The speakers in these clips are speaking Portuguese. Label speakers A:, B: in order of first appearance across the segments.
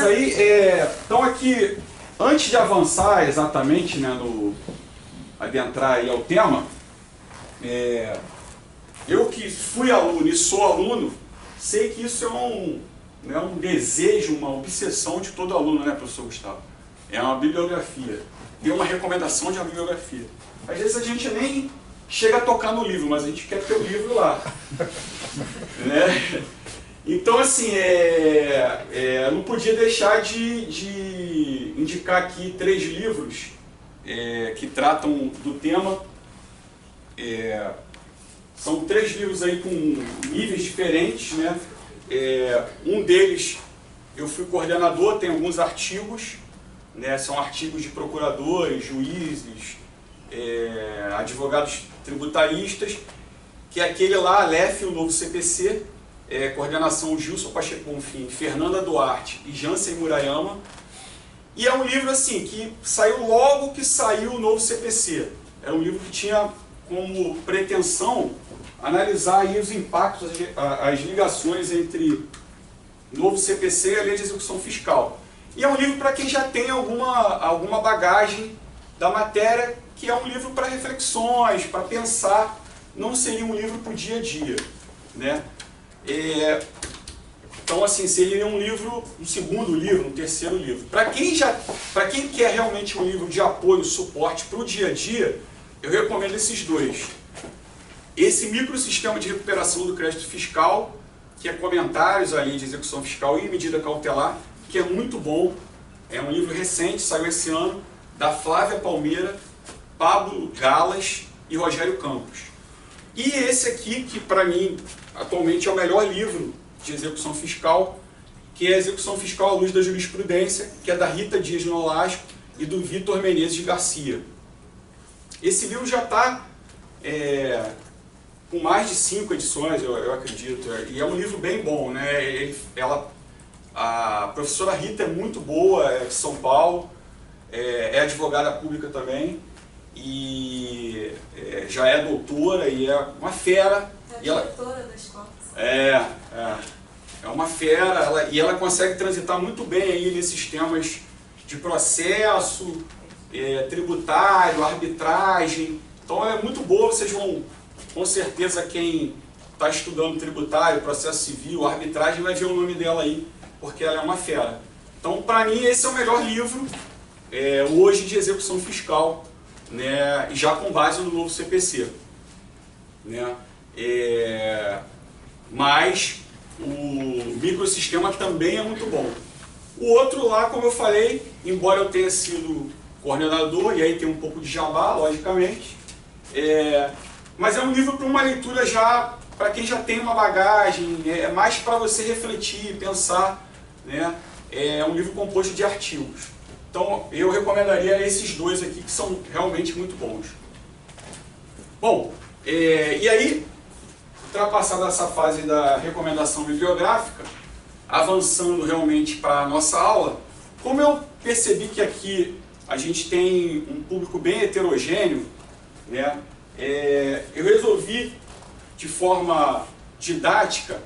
A: aí, então aqui, antes de avançar exatamente, né, adentrar aí ao tema, eu que fui aluno e sou aluno, sei que isso é um desejo, uma obsessão de todo aluno, né, professor Gustavo? É uma bibliografia, tem uma recomendação de uma bibliografia. Às vezes a gente nem chega a tocar no livro, mas a gente quer ter o livro lá. Né? Então, assim, não podia deixar de indicar aqui 3 livros que tratam do tema. São 3 livros aí com níveis diferentes, né? Um deles, eu fui coordenador, tem alguns artigos, né? São artigos de procuradores, juízes, advogados tributaristas, que é aquele lá, Aleph, o novo CPC, coordenação Gilson Pacheco Bonfim, Fernanda Duarte e Jansen Murayama. E é um livro assim, que saiu logo que saiu o novo CPC. Era um livro que tinha como pretensão analisar aí os impactos, as ligações entre o novo CPC e a Lei de Execução Fiscal. E é um livro para quem já tem alguma bagagem da matéria, que é um livro para reflexões, para pensar, não seria um livro para o dia a dia, né? Então, assim, seria um livro, um segundo livro, um terceiro livro. Para quem quer realmente um livro de apoio, suporte para o dia a dia, eu recomendo esses 2. Esse Microsistema de Recuperação do Crédito Fiscal, que é comentários à Lei de Execução Fiscal e Medida Cautelar, que é muito bom. É um livro recente, saiu esse ano, da Flávia Palmeira, Pablo Galas e Rogério Campos. E esse aqui, que para mim atualmente é o melhor livro de execução fiscal, que é a Execução Fiscal à Luz da Jurisprudência, que é da Rita Dias Nolasco e do Vitor Menezes Garcia. Esse livro já está com mais de 5 edições, eu acredito, e é um livro bem bom, né? A professora Rita é muito boa, é de São Paulo, é advogada pública também, e já é doutora e é uma fera.
B: É diretora da escola.
A: É uma fera, e ela consegue transitar muito bem aí nesses temas de processo, tributário, arbitragem. Então é muito boa, vocês vão, com certeza, quem está estudando tributário, processo civil, arbitragem, vai ver o nome dela aí, porque ela é uma fera. Então, para mim, esse é o melhor livro hoje de execução fiscal, né, já com base no novo CPC. Né? Mas o Microsistema também é muito bom. O outro lá, como eu falei, embora eu tenha sido coordenador, e aí tem um pouco de jabá, logicamente, mas é um livro para uma leitura já, para quem já tem uma bagagem, é mais para você refletir, pensar, né? É um livro composto de artigos. Então, eu recomendaria esses 2 aqui, que são realmente muito bons. Bom, e aí, ultrapassada essa fase da recomendação bibliográfica, avançando realmente para a nossa aula, como eu percebi que aqui a gente tem um público bem heterogêneo, né, eu resolvi, de forma didática,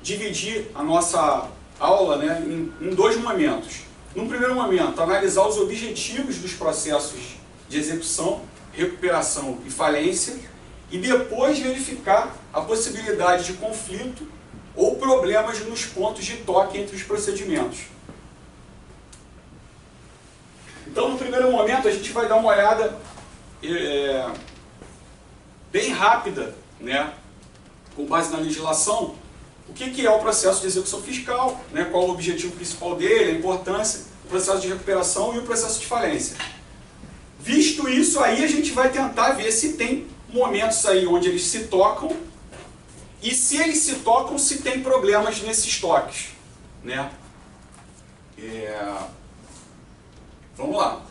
A: dividir a nossa aula, né, em 2 momentos. Num primeiro momento, analisar os objetivos dos processos de execução, recuperação e falência, e depois verificar a possibilidade de conflito ou problemas nos pontos de toque entre os procedimentos. Então, no primeiro momento, a gente vai dar uma olhada bem rápida, né, com base na legislação, o que é o processo de execução fiscal, né, qual o objetivo principal dele, a importância, o processo de recuperação e o processo de falência. Visto isso, aí a gente vai tentar ver se tem momentos aí onde eles se tocam, e se eles se tocam, se tem problemas nesses toques, né? Vamos lá.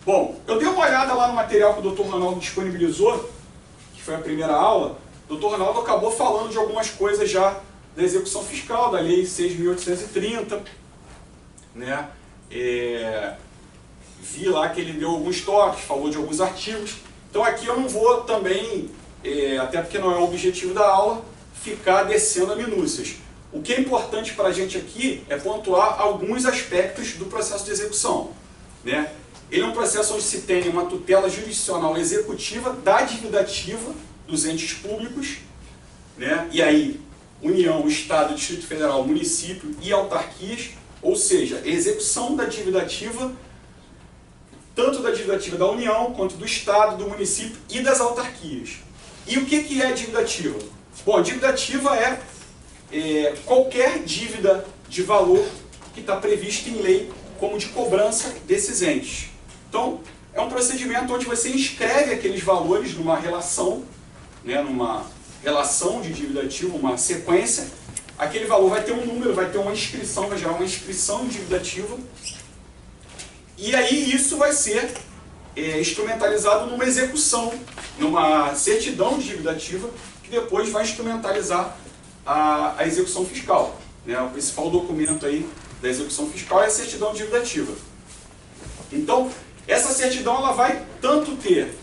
A: Bom, eu dei uma olhada lá no material que o Dr. Ronaldo disponibilizou, que foi a primeira aula. O Dr. Ronaldo acabou falando de algumas coisas já da execução fiscal, da Lei 6.830, né? Vi lá que ele deu alguns toques, falou de alguns artigos. Então aqui eu não vou também, até porque não é o objetivo da aula, ficar descendo a minúcias. o que é importante para a gente aqui é pontuar alguns aspectos do processo de execução, né? Ele é um processo onde se tem uma tutela jurisdicional executiva da dívida ativa dos entes públicos, né? E aí, União, Estado, Distrito Federal, município e autarquias, ou seja, execução da dívida ativa, tanto da dívida ativa da União, quanto do Estado, do município e das autarquias. E o que é a dívida ativa? Bom, a dívida ativa é qualquer dívida de valor que está prevista em lei como de cobrança desses entes. Então, é um procedimento onde você inscreve aqueles valores numa relação, né, numa relação de dívida ativa, uma sequência. Aquele valor vai ter um número, vai ter uma inscrição, vai gerar uma inscrição de dívida ativa. E aí isso vai ser instrumentalizado numa execução, numa certidão de dívida ativa, que depois vai instrumentalizar a execução fiscal, né? O principal documento aí da execução fiscal é a certidão de dívida ativa. Então, essa certidão ela vai tanto ter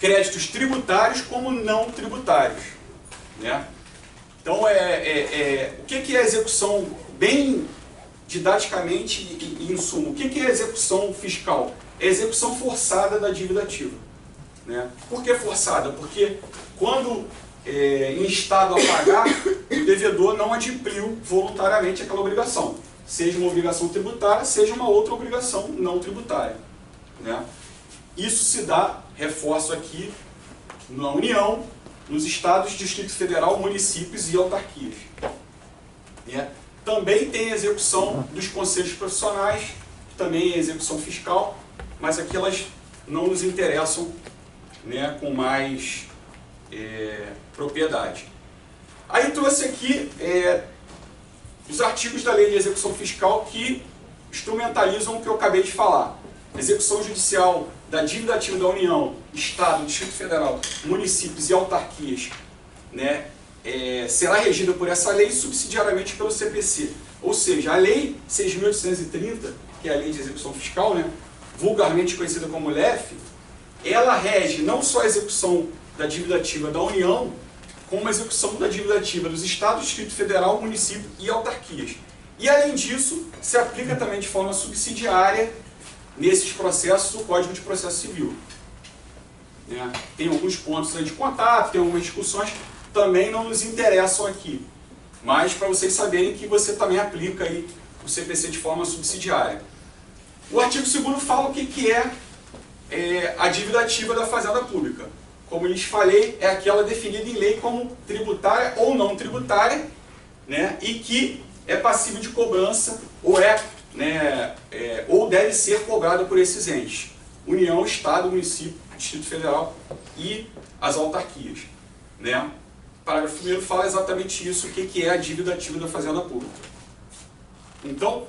A: créditos tributários como não tributários, né? Então, o que é a execução, bem didaticamente e em suma, o que é a execução fiscal? É a execução forçada da dívida ativa, né? Por que forçada? Porque quando instado a pagar, o devedor não adimpliu voluntariamente aquela obrigação, seja uma obrigação tributária, seja uma outra obrigação não tributária, né? Isso se dá, reforço aqui, na União, nos estados, Distrito Federal, municípios e autarquias, né? Também tem a execução dos conselhos profissionais, que também é execução fiscal, mas aqui elas não nos interessam, né, com mais propriedade. Aí trouxe aqui os artigos da Lei de Execução Fiscal que instrumentalizam o que eu acabei de falar. Execução judicial da dívida ativa da União, Estado, Distrito Federal, municípios e autarquias, né, será regida por essa lei subsidiariamente pelo CPC. Ou seja, a Lei 6.830, que é a Lei de Execução Fiscal, né, vulgarmente conhecida como LEF, ela rege não só a execução da dívida ativa da União, como a execução da dívida ativa dos Estados, Distrito Federal, município e autarquias. E, além disso, se aplica também de forma subsidiária nesses processos o Código de Processo Civil, né? Tem alguns pontos aí de contato, tem algumas discussões, também não nos interessam aqui, mas para vocês saberem que você também aplica aí o CPC de forma subsidiária. O artigo 2º fala o que é a dívida ativa da Fazenda Pública. Como lhes falei, é aquela definida em lei como tributária ou não tributária, né, e que é passível de cobrança ou ou deve ser cobrada por esses entes: União, Estado, Município, Distrito Federal e as autarquias, né? O parágrafo 1º fala exatamente isso, o que é a dívida ativa da Fazenda Pública. Então,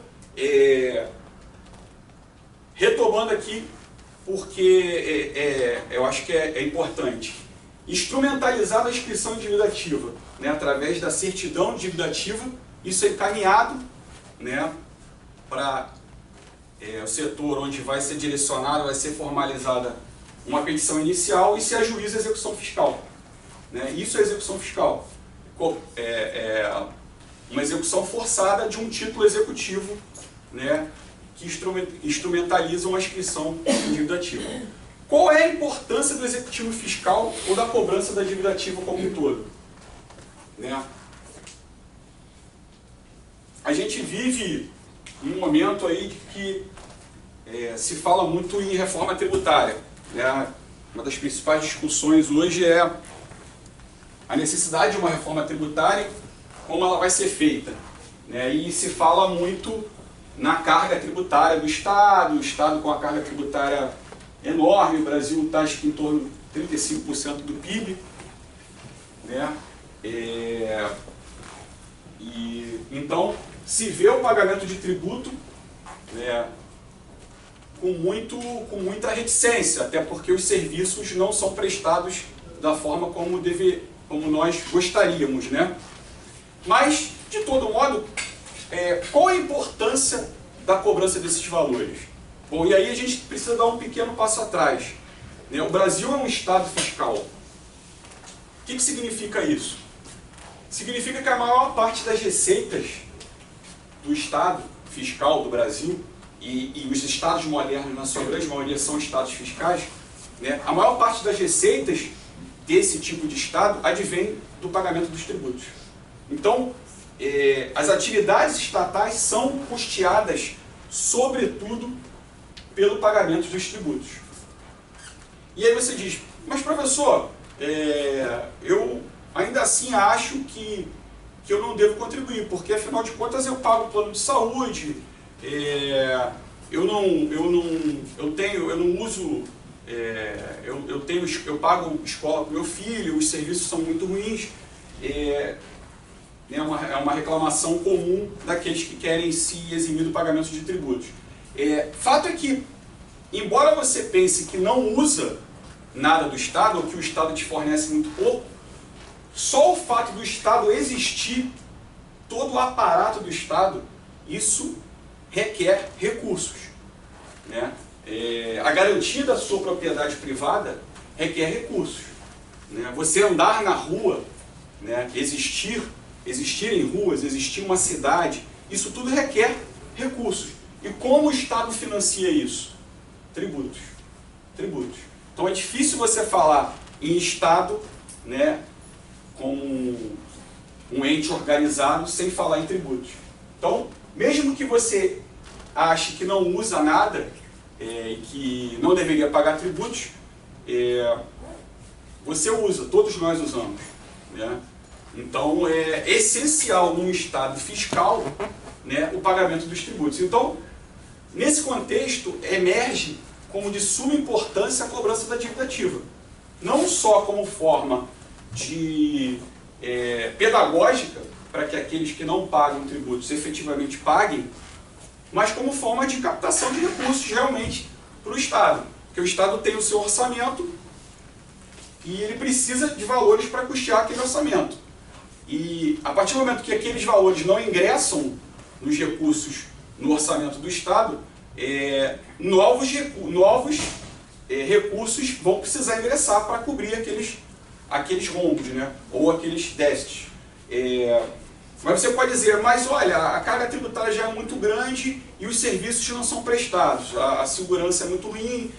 A: retomando aqui, porque eu acho que é importante, instrumentalizar a inscrição de dívida ativa, né, através da certidão de dívida ativa, isso é encaminhado, né, para o setor onde vai ser direcionada, vai ser formalizada uma petição inicial e se ajuiza a execução fiscal, né? Isso é execução fiscal, uma execução forçada de um título executivo, né, que instrumentalizam a inscrição de dívida ativa. Qual é a importância do executivo fiscal ou da cobrança da dívida ativa como um todo, né? A gente vive um momento aí que se fala muito em reforma tributária, né? Uma das principais discussões hoje é a necessidade de uma reforma tributária, como ela vai ser feita, né? E se fala muito na carga tributária do Estado, o Estado com a carga tributária enorme, o Brasil está em torno de 35% do PIB, né? Então, se vê o pagamento de tributo, né, com muita reticência, até porque os serviços não são prestados da forma como nós gostaríamos, né? Mas, de todo modo, qual a importância da cobrança desses valores? Bom, e aí a gente precisa dar um pequeno passo atrás, né? O Brasil é um Estado fiscal. O que significa isso? significa que a maior parte das receitas do Estado fiscal do Brasil, e os estados modernos, na sua grande maioria, são estados fiscais, né? A maior parte das receitas desse tipo de Estado advém do pagamento dos tributos. Então, as atividades estatais são custeadas, sobretudo, pelo pagamento dos tributos. E aí você diz, mas professor, eu ainda assim acho que eu não devo contribuir, porque afinal de contas eu pago o plano de saúde, eu pago escola para o meu filho, os serviços são muito ruins. É uma reclamação comum daqueles que querem se eximir do pagamento de tributos. Fato é que, embora você pense que não usa nada do Estado, ou que o Estado te fornece muito pouco, só o fato do Estado existir, todo o aparato do Estado, isso requer recursos, né? A garantia da sua propriedade privada requer recursos, né? Você andar na rua, né? Existir em ruas, existir uma cidade, isso tudo requer recursos. E como o Estado financia isso? Tributos. Tributos. Então é difícil você falar em Estado, né, como um ente organizado sem falar em tributos. Então, mesmo que você ache que não usa nada, que não deveria pagar tributos, você usa, todos nós usamos, né? Então é essencial num Estado fiscal, né, o pagamento dos tributos. Então, nesse contexto, emerge como de suma importância a cobrança da dívida ativa. Não só como forma de pedagógica, para que aqueles que não pagam tributos efetivamente paguem, mas como forma de captação de recursos realmente para o Estado. Porque o Estado tem o seu orçamento e ele precisa de valores para custear aquele orçamento. E a partir do momento que aqueles valores não ingressam nos recursos no orçamento do Estado, novos recursos vão precisar ingressar para cobrir aqueles rombos, né? Ou aqueles déficits. Mas você pode dizer, mas olha, a carga tributária já é muito grande e os serviços não são prestados, a segurança é muito ruim,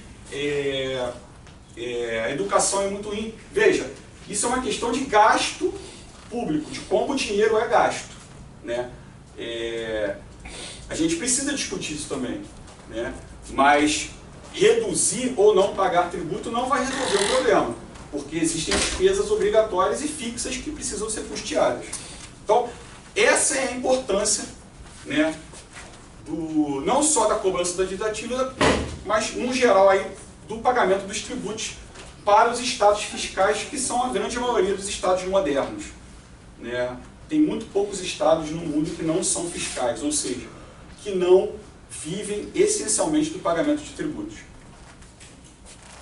A: a educação é muito ruim. Veja, isso é uma questão de gasto público, de como o dinheiro é gasto, né? A gente precisa discutir isso também, né? Mas reduzir ou não pagar tributo não vai resolver o problema, porque existem despesas obrigatórias e fixas que precisam ser custeadas. Então, essa é a importância, né, não só da cobrança da dívida ativa, mas, no geral, aí, do pagamento dos tributos para os estados fiscais, que são a grande maioria dos estados modernos, né? Tem muito poucos estados no mundo que não são fiscais, ou seja, que não vivem essencialmente do pagamento de tributos.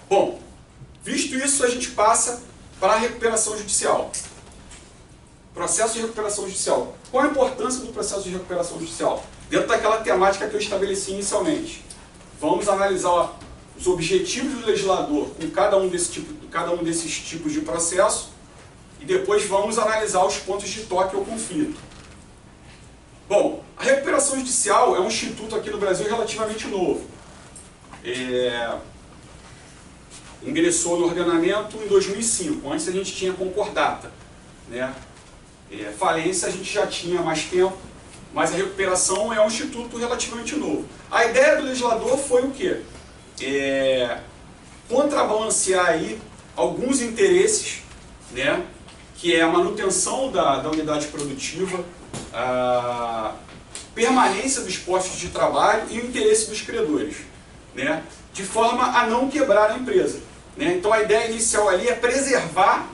A: Bom, visto isso, a gente passa para a recuperação judicial. Processo de recuperação judicial. Qual a importância do processo de recuperação judicial? Dentro daquela temática que eu estabeleci inicialmente. Vamos analisar os objetivos do legislador com cada um desses tipos de processo e depois vamos analisar os pontos de toque ou conflito. Bom, a recuperação judicial é um instituto aqui no Brasil relativamente novo. Ingressou no ordenamento em 2005, antes a gente tinha concordata, né? Falência a gente já tinha há mais tempo, mas a recuperação é um instituto relativamente novo. A ideia do legislador foi o quê? Contrabalancear aí alguns interesses, né? Que é a manutenção da unidade produtiva, a permanência dos postos de trabalho e o interesse dos credores, né? De forma a não quebrar a empresa, né? Então a ideia inicial ali é preservar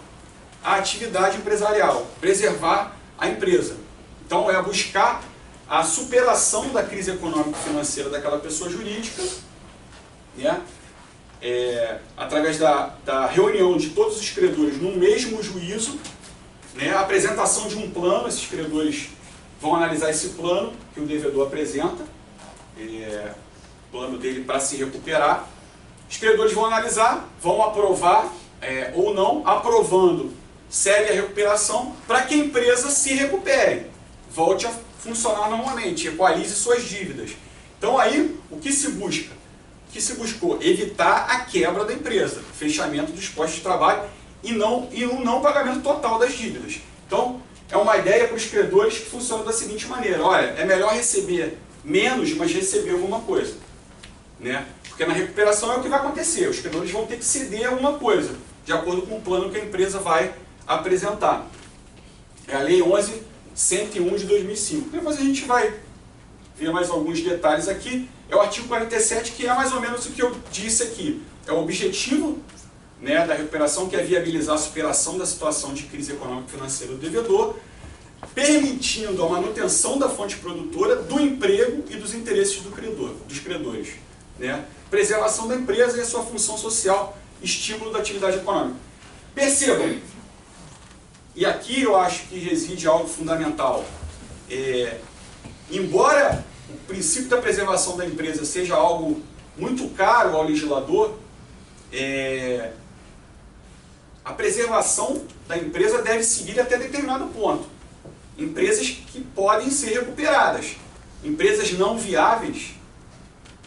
A: a atividade empresarial, preservar a empresa. Então é buscar a superação da crise econômico-financeira daquela pessoa jurídica, né? Através da reunião de todos os credores no mesmo juízo, né? A apresentação de um plano, esses credores vão analisar esse plano que o devedor apresenta, o plano dele para se recuperar. Os credores vão analisar, vão aprovar ou não. Aprovando, segue a recuperação para que a empresa se recupere, volte a funcionar normalmente, equalize suas dívidas. Então aí, o que se busca? O que se buscou? Evitar a quebra da empresa, fechamento dos postos de trabalho e um não pagamento total das dívidas. Então, é uma ideia para os credores que funciona da seguinte maneira: olha, é melhor receber menos, mas receber alguma coisa, né? Porque na recuperação é o que vai acontecer, os credores vão ter que ceder alguma coisa, de acordo com o plano que a empresa vai apresentar. É a Lei 11.101 de 2005. Depois a gente vai ver mais alguns detalhes aqui. É o artigo 47, que é mais ou menos o que eu disse aqui. É o objetivo, né, da recuperação, que é viabilizar a superação da situação de crise econômica e financeira do devedor, permitindo a manutenção da fonte produtora, do emprego e dos interesses dos credores, né? Preservação da empresa e a sua função social, estímulo da atividade econômica. Percebam, e aqui eu acho que reside algo fundamental, embora o princípio da preservação da empresa seja algo muito caro ao legislador, a preservação da empresa deve seguir até determinado ponto. Empresas que podem ser recuperadas. Empresas não viáveis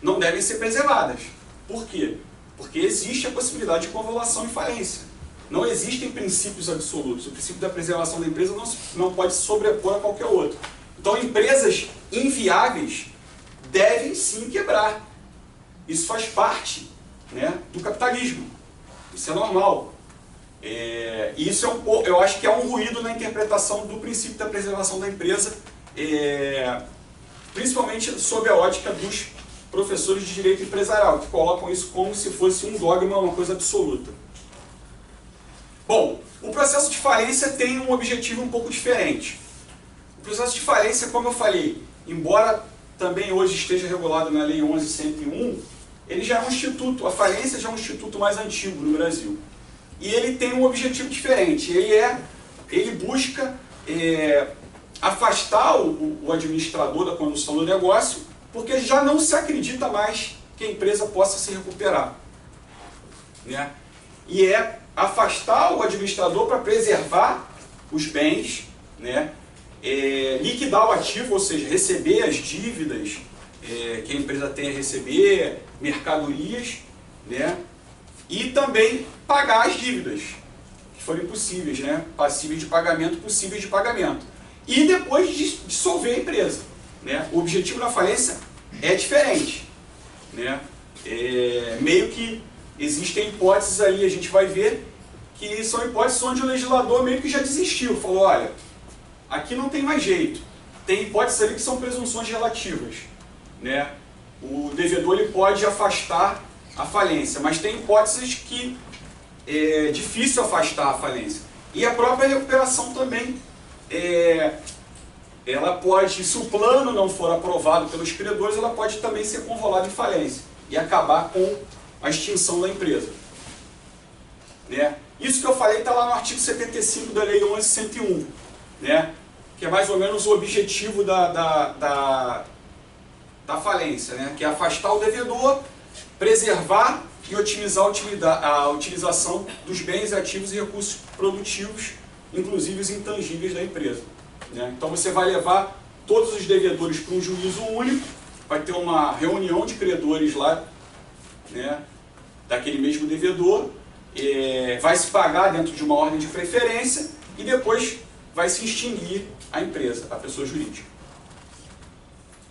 A: não devem ser preservadas. Por quê? Porque existe a possibilidade de convolução e falência. Não existem princípios absolutos. O princípio da preservação da empresa não pode se sobrepor a qualquer outro. Então, empresas inviáveis devem sim quebrar. Isso faz parte, né, do capitalismo. Isso é normal. Isso eu acho que é um ruído na interpretação do princípio da preservação da empresa, principalmente sob a ótica dos professores de direito empresarial, que colocam isso como se fosse um dogma, uma coisa absoluta. Bom, o processo de falência tem um objetivo um pouco diferente. O processo de falência, como eu falei, embora também hoje esteja regulado na Lei 11.101, ele já é um instituto, a falência já é um instituto mais antigo no Brasil. E ele tem um objetivo diferente. Ele busca afastar o administrador da condução do negócio, porque já não se acredita mais que a empresa possa se recuperar, né? E é afastar o administrador para preservar os bens, né? Liquidar o ativo, ou seja, receber as dívidas que a empresa tem a receber, mercadorias, né? E também pagar as dívidas que forem possíveis, né? Passíveis de pagamento, possíveis de pagamento. E depois dissolver a empresa, né? O objetivo da falência é diferente, né? Meio que existem hipóteses aí, a gente vai ver que são hipóteses onde o legislador meio que já desistiu, falou: olha, aqui não tem mais jeito. Tem hipóteses ali que são presunções relativas, né? O devedor ele pode afastar a falência, mas tem hipóteses que é difícil afastar a falência. E a própria recuperação também, ela pode, se o plano não for aprovado pelos credores, ela pode também ser convolada em falência e acabar com a extinção da empresa, né? Isso que eu falei está lá no artigo 75 da Lei 11.101, né? Que é mais ou menos o objetivo da falência, né? Que é afastar o devedor, preservar e otimizar a utilização dos bens, ativos e recursos produtivos, inclusive os intangíveis da empresa, né? Então você vai levar todos os devedores para um juízo único, vai ter uma reunião de credores lá, né, daquele mesmo devedor, vai se pagar dentro de uma ordem de preferência e depois vai se extinguir a empresa, a pessoa jurídica.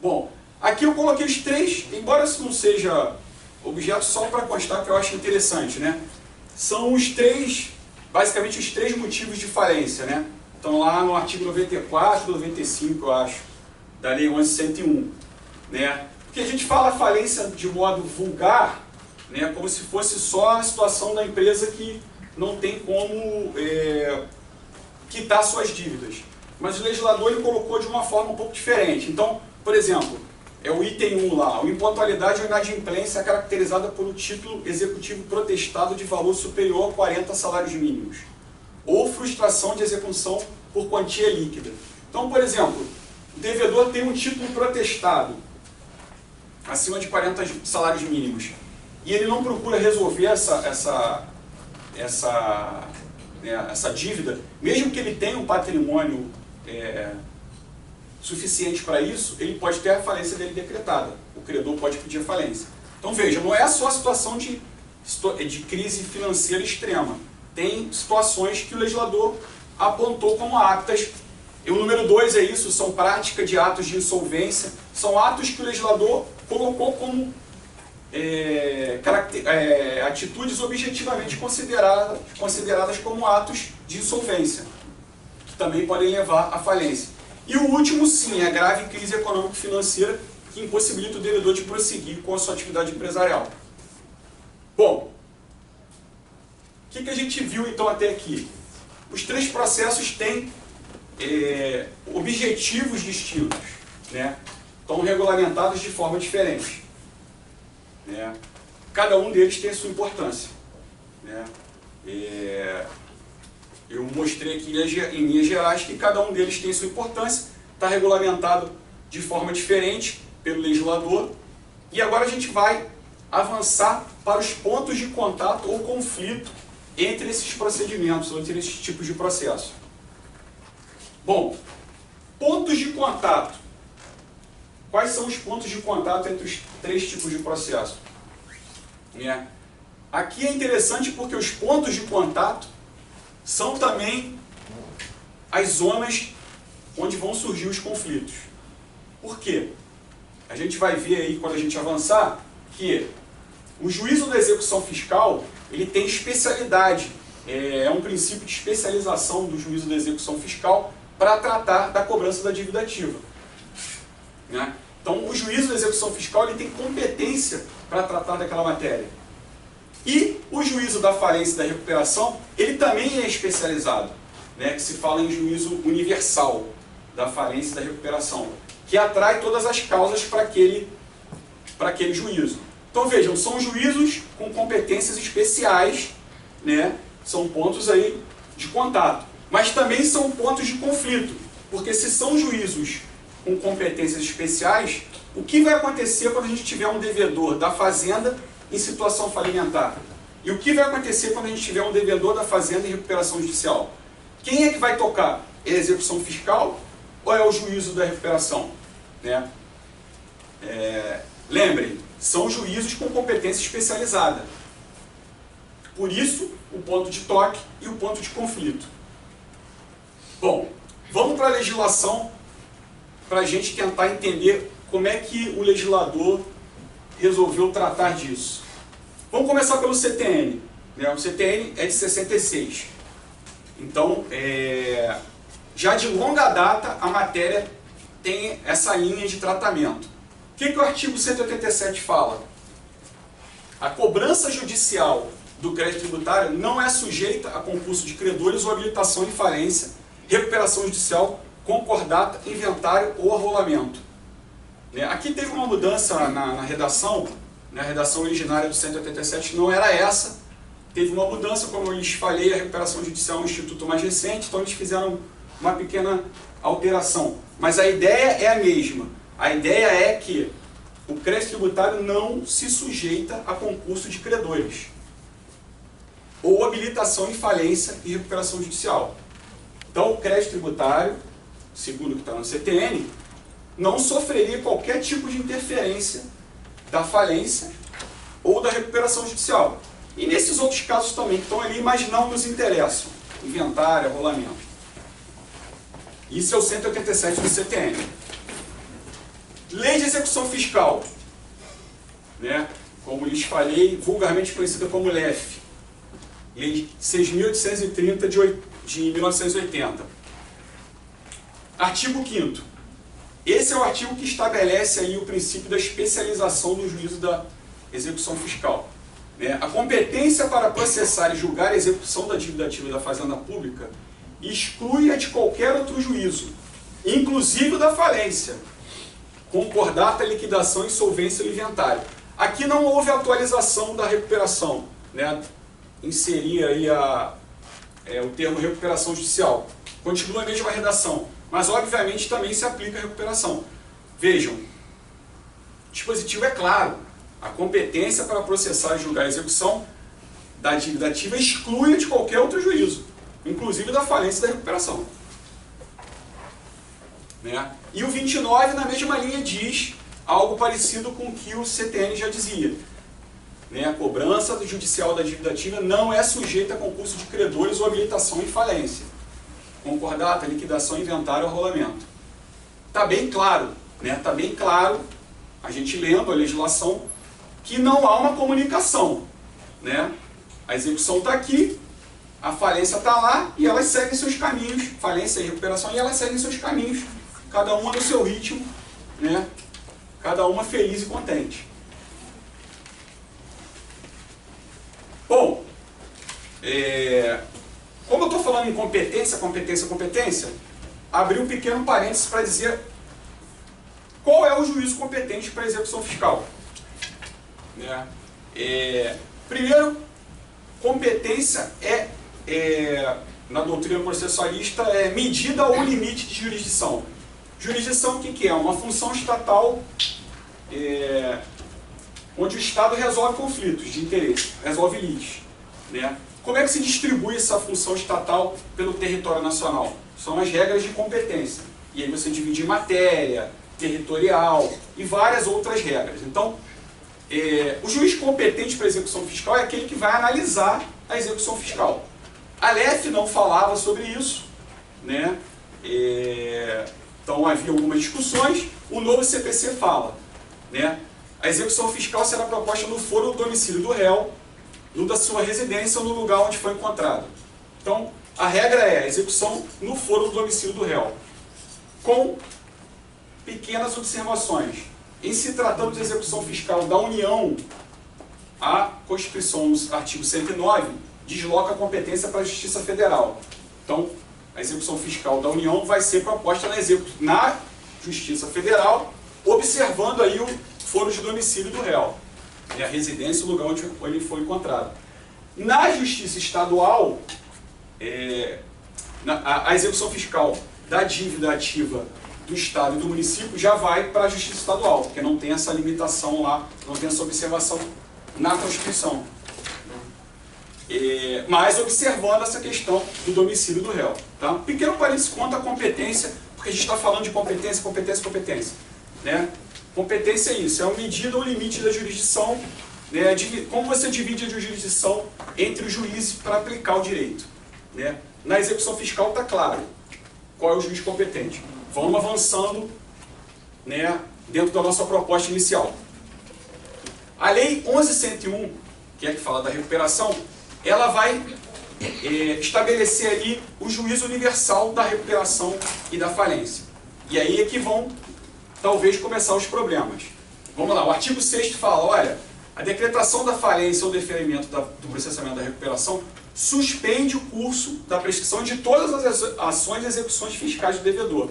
A: Bom, aqui eu coloquei os três, embora isso não seja objeto, só para constar que eu acho interessante, né? São os três, basicamente os três motivos de falência, né? Estão lá no artigo 94, 95, eu acho, da Lei 11.101, né? Porque a gente fala falência de modo vulgar, né, como se fosse só a situação da empresa que não tem como quitar suas dívidas. Mas o legislador ele colocou de uma forma um pouco diferente. Então, por exemplo, é o item 1 lá, a impontualidade ou inadimplência é caracterizada por um título executivo protestado de valor superior a 40 salários mínimos, ou frustração de execução por quantia líquida. Então, por exemplo, o devedor tem um título protestado acima de 40 salários mínimos, e ele não procura resolver essa né, essa dívida, mesmo que ele tenha um patrimônio suficiente para isso, ele pode ter a falência dele decretada. O credor pode pedir a falência. Então veja, não é só a situação de crise financeira extrema. Tem situações que o legislador apontou como aptas. E o número 2 é isso, são prática de atos de insolvência. São atos que o legislador colocou como atitudes objetivamente consideradas como atos de insolvência, que também podem levar à falência. E o último, sim, é a grave crise econômico-financeira que impossibilita o devedor de prosseguir com a sua atividade empresarial. Bom, o que a gente viu então até aqui? Os 3 processos têm objetivos distintos, né? Estão regulamentados de forma diferente. Né? Cada um deles tem a sua importância. Né? Eu mostrei aqui em linhas gerais que cada um deles tem a sua importância, está regulamentado de forma diferente pelo legislador, e agora a gente vai avançar para os pontos de contato ou conflito entre esses procedimentos, ou entre esses tipos de processo. Bom, pontos de contato. Quais são os pontos de contato entre os 3 tipos de processo? Aqui é interessante porque os pontos de contato são também as zonas onde vão surgir os conflitos. Por quê? A gente vai ver aí, quando a gente avançar, que o juízo da execução fiscal ele tem especialidade. É um princípio de especialização do juízo da execução fiscal para tratar da cobrança da dívida ativa. Né? Então, o juízo da execução fiscal ele tem competência para tratar daquela matéria. E o juízo da falência e da recuperação, ele também é especializado, né? Que se fala em juízo universal da falência e da recuperação, que atrai todas as causas para aquele juízo. Então vejam, são juízos com competências especiais, né? São pontos aí de contato, mas também são pontos de conflito, porque se são juízos com competências especiais, o que vai acontecer quando a gente tiver um devedor da fazenda em situação falimentar? E o que vai acontecer quando a gente tiver um devedor da fazenda em recuperação judicial? Quem é que vai tocar? É a execução fiscal ou é o juízo da recuperação? Né? Lembrem, são juízos com competência especializada. Por isso, o ponto de toque e o ponto de conflito. Bom, vamos para a legislação para a gente tentar entender como é que o legislador resolveu tratar disso. Vamos começar pelo CTN. O CTN é de 66. Então, já de longa data, a matéria tem essa linha de tratamento. O que o artigo 187 fala? A cobrança judicial do crédito tributário não é sujeita a concurso de credores ou habilitação de falência, recuperação judicial, concordata, inventário ou arrolamento. Aqui teve uma mudança na redação, a redação originária do 187 não era essa, teve uma mudança, como eu lhes falei, a recuperação judicial é um instituto mais recente, então eles fizeram uma pequena alteração. Mas a ideia é a mesma. A ideia é que o crédito tributário não se sujeita a concurso de credores, ou habilitação em falência e recuperação judicial. Então, o crédito tributário, segundo o que está no CTN, não sofreria qualquer tipo de interferência da falência ou da recuperação judicial. E nesses outros casos também que estão ali, mas não nos interessam. Inventário, arrolamento. Isso é o 187 do CTN. Lei de execução fiscal. Como lhes falei, vulgarmente conhecida como LEF. Lei 6.830 de 1980. Artigo 5º. Esse é o artigo que estabelece aí o princípio da especialização do juízo da execução fiscal. A competência para processar e julgar a execução da dívida ativa da Fazenda Pública exclui a de qualquer outro juízo, inclusive o da falência, concordata, liquidação, insolvência e inventário. Aqui não houve atualização da recuperação, inserir aí o termo recuperação judicial. Continua a mesma redação, mas obviamente também se aplica a recuperação. Vejam, o dispositivo é claro, a competência para processar e julgar a execução da dívida ativa exclui de qualquer outro juízo, inclusive da falência e da recuperação. Né? E o 29, na mesma linha, diz algo parecido com o que o CTN já dizia. Né? A cobrança judicial da dívida ativa não é sujeita a concurso de credores ou habilitação em falência. Concordata, liquidação, inventário ou rolamento. Está bem claro, né? Está bem claro, a gente lendo a legislação, que não há uma comunicação. Né? A execução está aqui, a falência está lá e elas seguem seus caminhos, falência e recuperação, e elas seguem seus caminhos, cada uma no seu ritmo, né? Cada uma feliz e contente. Bom, como eu estou falando em competência, abri um pequeno parênteses para dizer qual é o juízo competente para a execução fiscal. Né? Primeiro, competência na doutrina processualista, é medida ou limite de jurisdição. Jurisdição, o que é? Uma função estatal onde o Estado resolve conflitos de interesse, resolve litígios. Né? Como é que se distribui essa função estatal pelo território nacional? São as regras de competência. E aí você divide em matéria, territorial e várias outras regras. Então, o juiz competente para a execução fiscal é aquele que vai analisar a execução fiscal. A LEF não falava sobre isso, né? Então havia algumas discussões. O novo CPC fala, né? A execução fiscal será proposta no foro do domicílio do réu, no da sua residência ou no lugar onde foi encontrado. Então, a regra é a execução no foro do domicílio do réu, com pequenas observações. Em se tratando de execução fiscal da União, a Constituição, no artigo 109, desloca a competência para a Justiça Federal. Então, a execução fiscal da União vai ser proposta na Justiça Federal, observando aí o foro de domicílio do réu, a residência, o lugar onde ele foi encontrado. Na Justiça Estadual, a execução fiscal da dívida ativa do Estado e do município já vai para a Justiça Estadual, porque não tem essa limitação lá, não tem essa observação na Constituição. Mas observando essa questão do domicílio do réu. Tá? Um pequeno parênteses quanto à competência, porque a gente está falando de competência. Né? Competência é isso, é uma medida ou limite da jurisdição, né? Como você divide a jurisdição entre os juízes para aplicar o direito. Né? Na execução fiscal está claro qual é o juiz competente. Vamos avançando, né, dentro da nossa proposta inicial. A Lei 11.101, que é que fala da recuperação, ela vai estabelecer ali o juízo universal da recuperação e da falência. E aí é que vão, talvez, começar os problemas. Vamos lá, o artigo 6º fala, olha, a decretação da falência ou deferimento do processamento da recuperação suspende o curso da prescrição de todas as ações e execuções fiscais do devedor.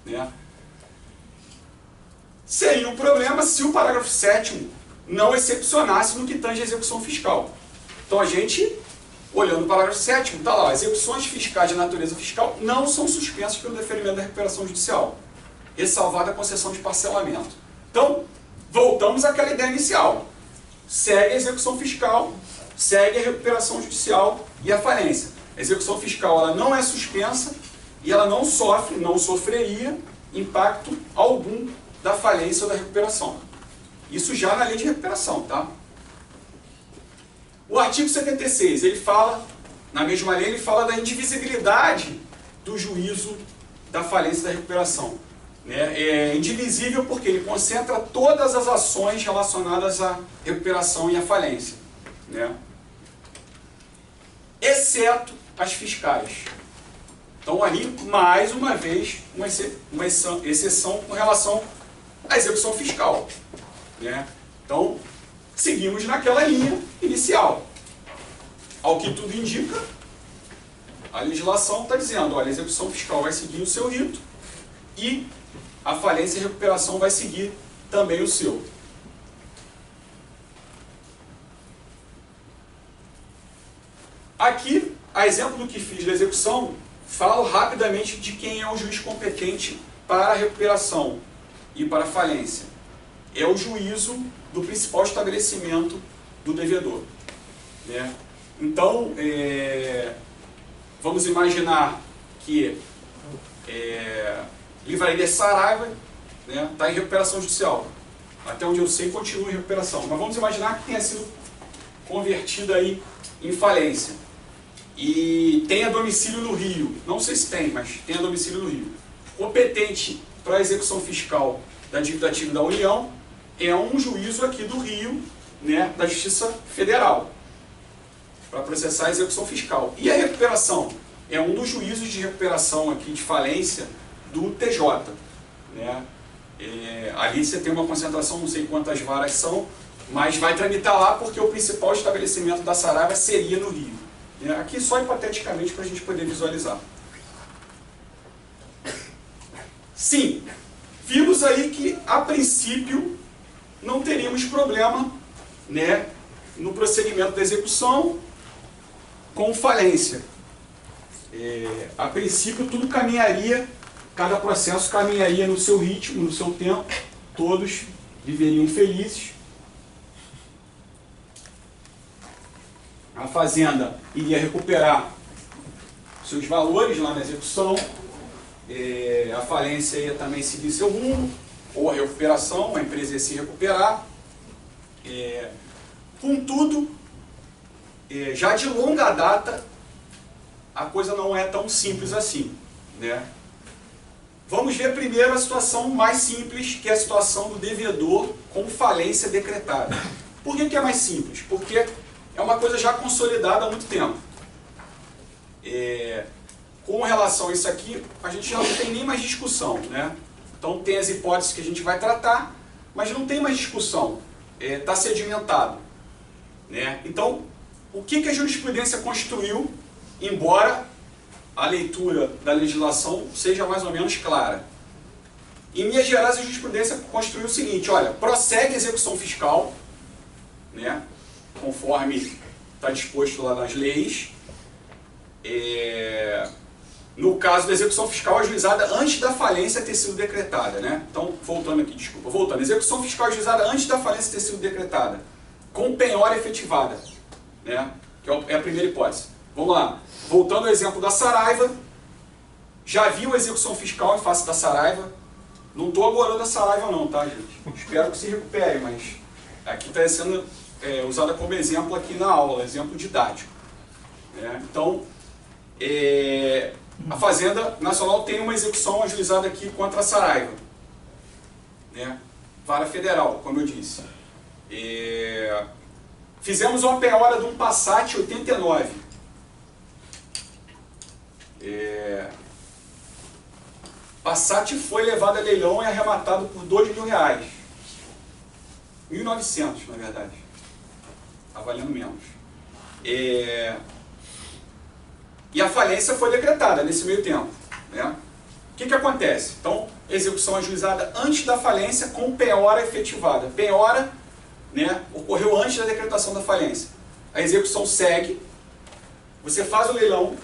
A: Né? Seria um problema se o parágrafo 7º não excepcionasse no que tange a execução fiscal. Então a gente, olhando o parágrafo 7º, está lá, execuções fiscais de natureza fiscal não são suspensas pelo deferimento da recuperação judicial, ressalvada a concessão de parcelamento. Então, voltamos àquela ideia inicial. Segue a execução fiscal, segue a recuperação judicial e a falência. A execução fiscal ela não é suspensa e ela não sofreria impacto algum da falência ou da recuperação. Isso já na lei de recuperação, tá? O artigo 76, ele fala, na mesma lei, ele fala da indivisibilidade do juízo da falência e da recuperação. Né? É indivisível porque ele concentra todas as ações relacionadas à recuperação e à falência. Né? Exceto as fiscais. Então ali, mais uma vez, uma exceção com relação à execução fiscal. Né? Então, seguimos naquela linha inicial. Ao que tudo indica, a legislação está dizendo, olha, a execução fiscal vai seguir o seu rito e a falência e a recuperação vai seguir também o seu. Aqui, a exemplo do que fiz da execução, falo rapidamente de quem é o juiz competente para a recuperação e para a falência. É o juízo do principal estabelecimento do devedor. Né? Então, vamos imaginar que Livraria Saraiva está em recuperação judicial. Até onde eu sei, continua em recuperação. Mas vamos imaginar que tenha sido convertida aí em falência. E tenha domicílio no Rio. Não sei se tem, mas tenha domicílio no Rio. Competente para a execução fiscal da dívida ativa da União é um juízo aqui do Rio, né, da Justiça Federal, para processar a execução fiscal. E a recuperação é um dos juízos de recuperação aqui de falência do TJ. Né? Ali você tem uma concentração, não sei quantas varas são, mas vai tramitar lá porque o principal estabelecimento da Saraiva seria no Rio. Aqui só hipoteticamente para a gente poder visualizar. Sim, vimos aí que a princípio não teríamos problema, né, no procedimento da execução com falência. A princípio tudo caminharia, cada processo caminharia no seu ritmo, no seu tempo, todos viveriam felizes. A fazenda iria recuperar seus valores lá na execução, a falência ia também seguir seu rumo, ou a recuperação, a empresa ia se recuperar. Contudo, já de longa data, a coisa não é tão simples assim, né? Vamos ver primeiro a situação mais simples, que é a situação do devedor com falência decretada. Por que é mais simples? Porque é uma coisa já consolidada há muito tempo. Com relação a isso aqui, a gente já não tem nem mais discussão, né? Então tem as hipóteses que a gente vai tratar, mas não tem mais discussão. Está sedimentado. Né? Então, o que a jurisprudência construiu, embora a leitura da legislação seja mais ou menos clara? Em Minas Gerais, a jurisprudência construiu o seguinte: olha, prossegue a execução fiscal, né, conforme está disposto lá nas leis. No caso da execução fiscal ajuizada antes da falência ter sido decretada. Né? Então, voltando aqui, desculpa, voltando. Execução fiscal ajuizada antes da falência ter sido decretada, com penhora efetivada, né? Que é a primeira hipótese. Vamos lá. Voltando ao exemplo da Saraiva, já viu a execução fiscal em face da Saraiva? Não estou agorando a Saraiva não, tá, gente? Espero que se recupere, mas aqui está sendo usada como exemplo aqui na aula, exemplo didático. Então, a Fazenda Nacional tem uma execução ajuizada aqui contra a Saraiva. Né? Vara Federal, como eu disse. Fizemos uma penhora de um Passat 89. Passat foi levado a leilão e arrematado por R$2.000. 1.900, na verdade. Está valendo menos. E a falência foi decretada nesse meio tempo. Né? O que acontece? Então, execução ajuizada antes da falência com penhora efetivada. Penhora, né, ocorreu antes da decretação da falência. A execução segue, você faz o leilão,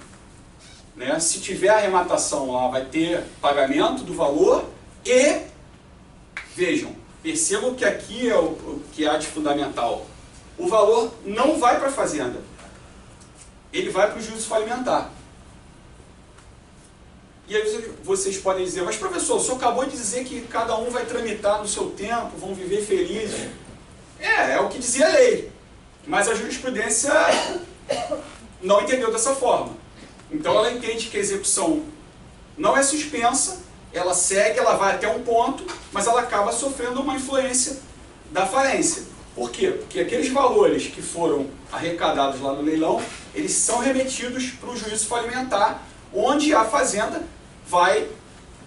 A: né, se tiver arrematação lá, vai ter pagamento do valor e, vejam, percebam que aqui é o que há de fundamental. O valor não vai para a fazenda, ele vai para o juízo falimentar. E aí vocês podem dizer, mas professor, o senhor acabou de dizer que cada um vai tramitar no seu tempo, vão viver felizes. É o que dizia a lei. Mas a jurisprudência não entendeu dessa forma. Então ela entende que a execução não é suspensa, ela segue, ela vai até um ponto, mas ela acaba sofrendo uma influência da falência. Por quê? Porque aqueles valores que foram arrecadados lá no leilão, eles são remetidos para o juízo falimentar, onde a fazenda vai,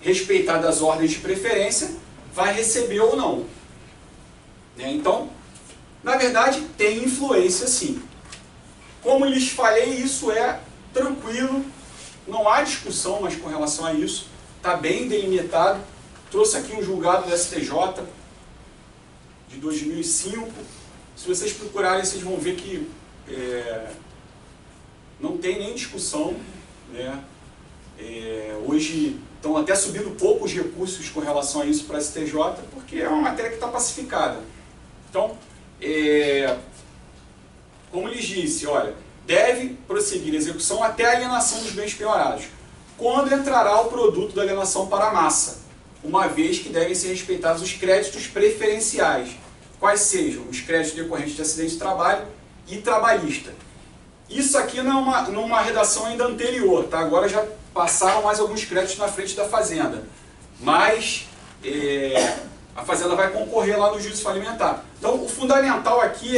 A: respeitadas as ordens de preferência, vai receber ou não. Então, na verdade, tem influência sim. Como lhes falei, isso é tranquilo, não há discussão mais com relação a isso, está bem delimitado. Trouxe aqui um julgado do STJ de 2005. Se vocês procurarem, vocês vão ver que não tem nem discussão. Né? Hoje estão até subindo poucos recursos com relação a isso para a STJ, porque é uma matéria que está pacificada. Então, como lhes disse, olha, deve prosseguir a execução até a alienação dos bens penhorados, quando entrará o produto da alienação para a massa, uma vez que devem ser respeitados os créditos preferenciais, quais sejam os créditos decorrentes de acidente de trabalho e trabalhista. Isso aqui numa redação ainda anterior, tá? Agora já passaram mais alguns créditos na frente da Fazenda, mas a Fazenda vai concorrer lá no juízo falimentar. Então o fundamental aqui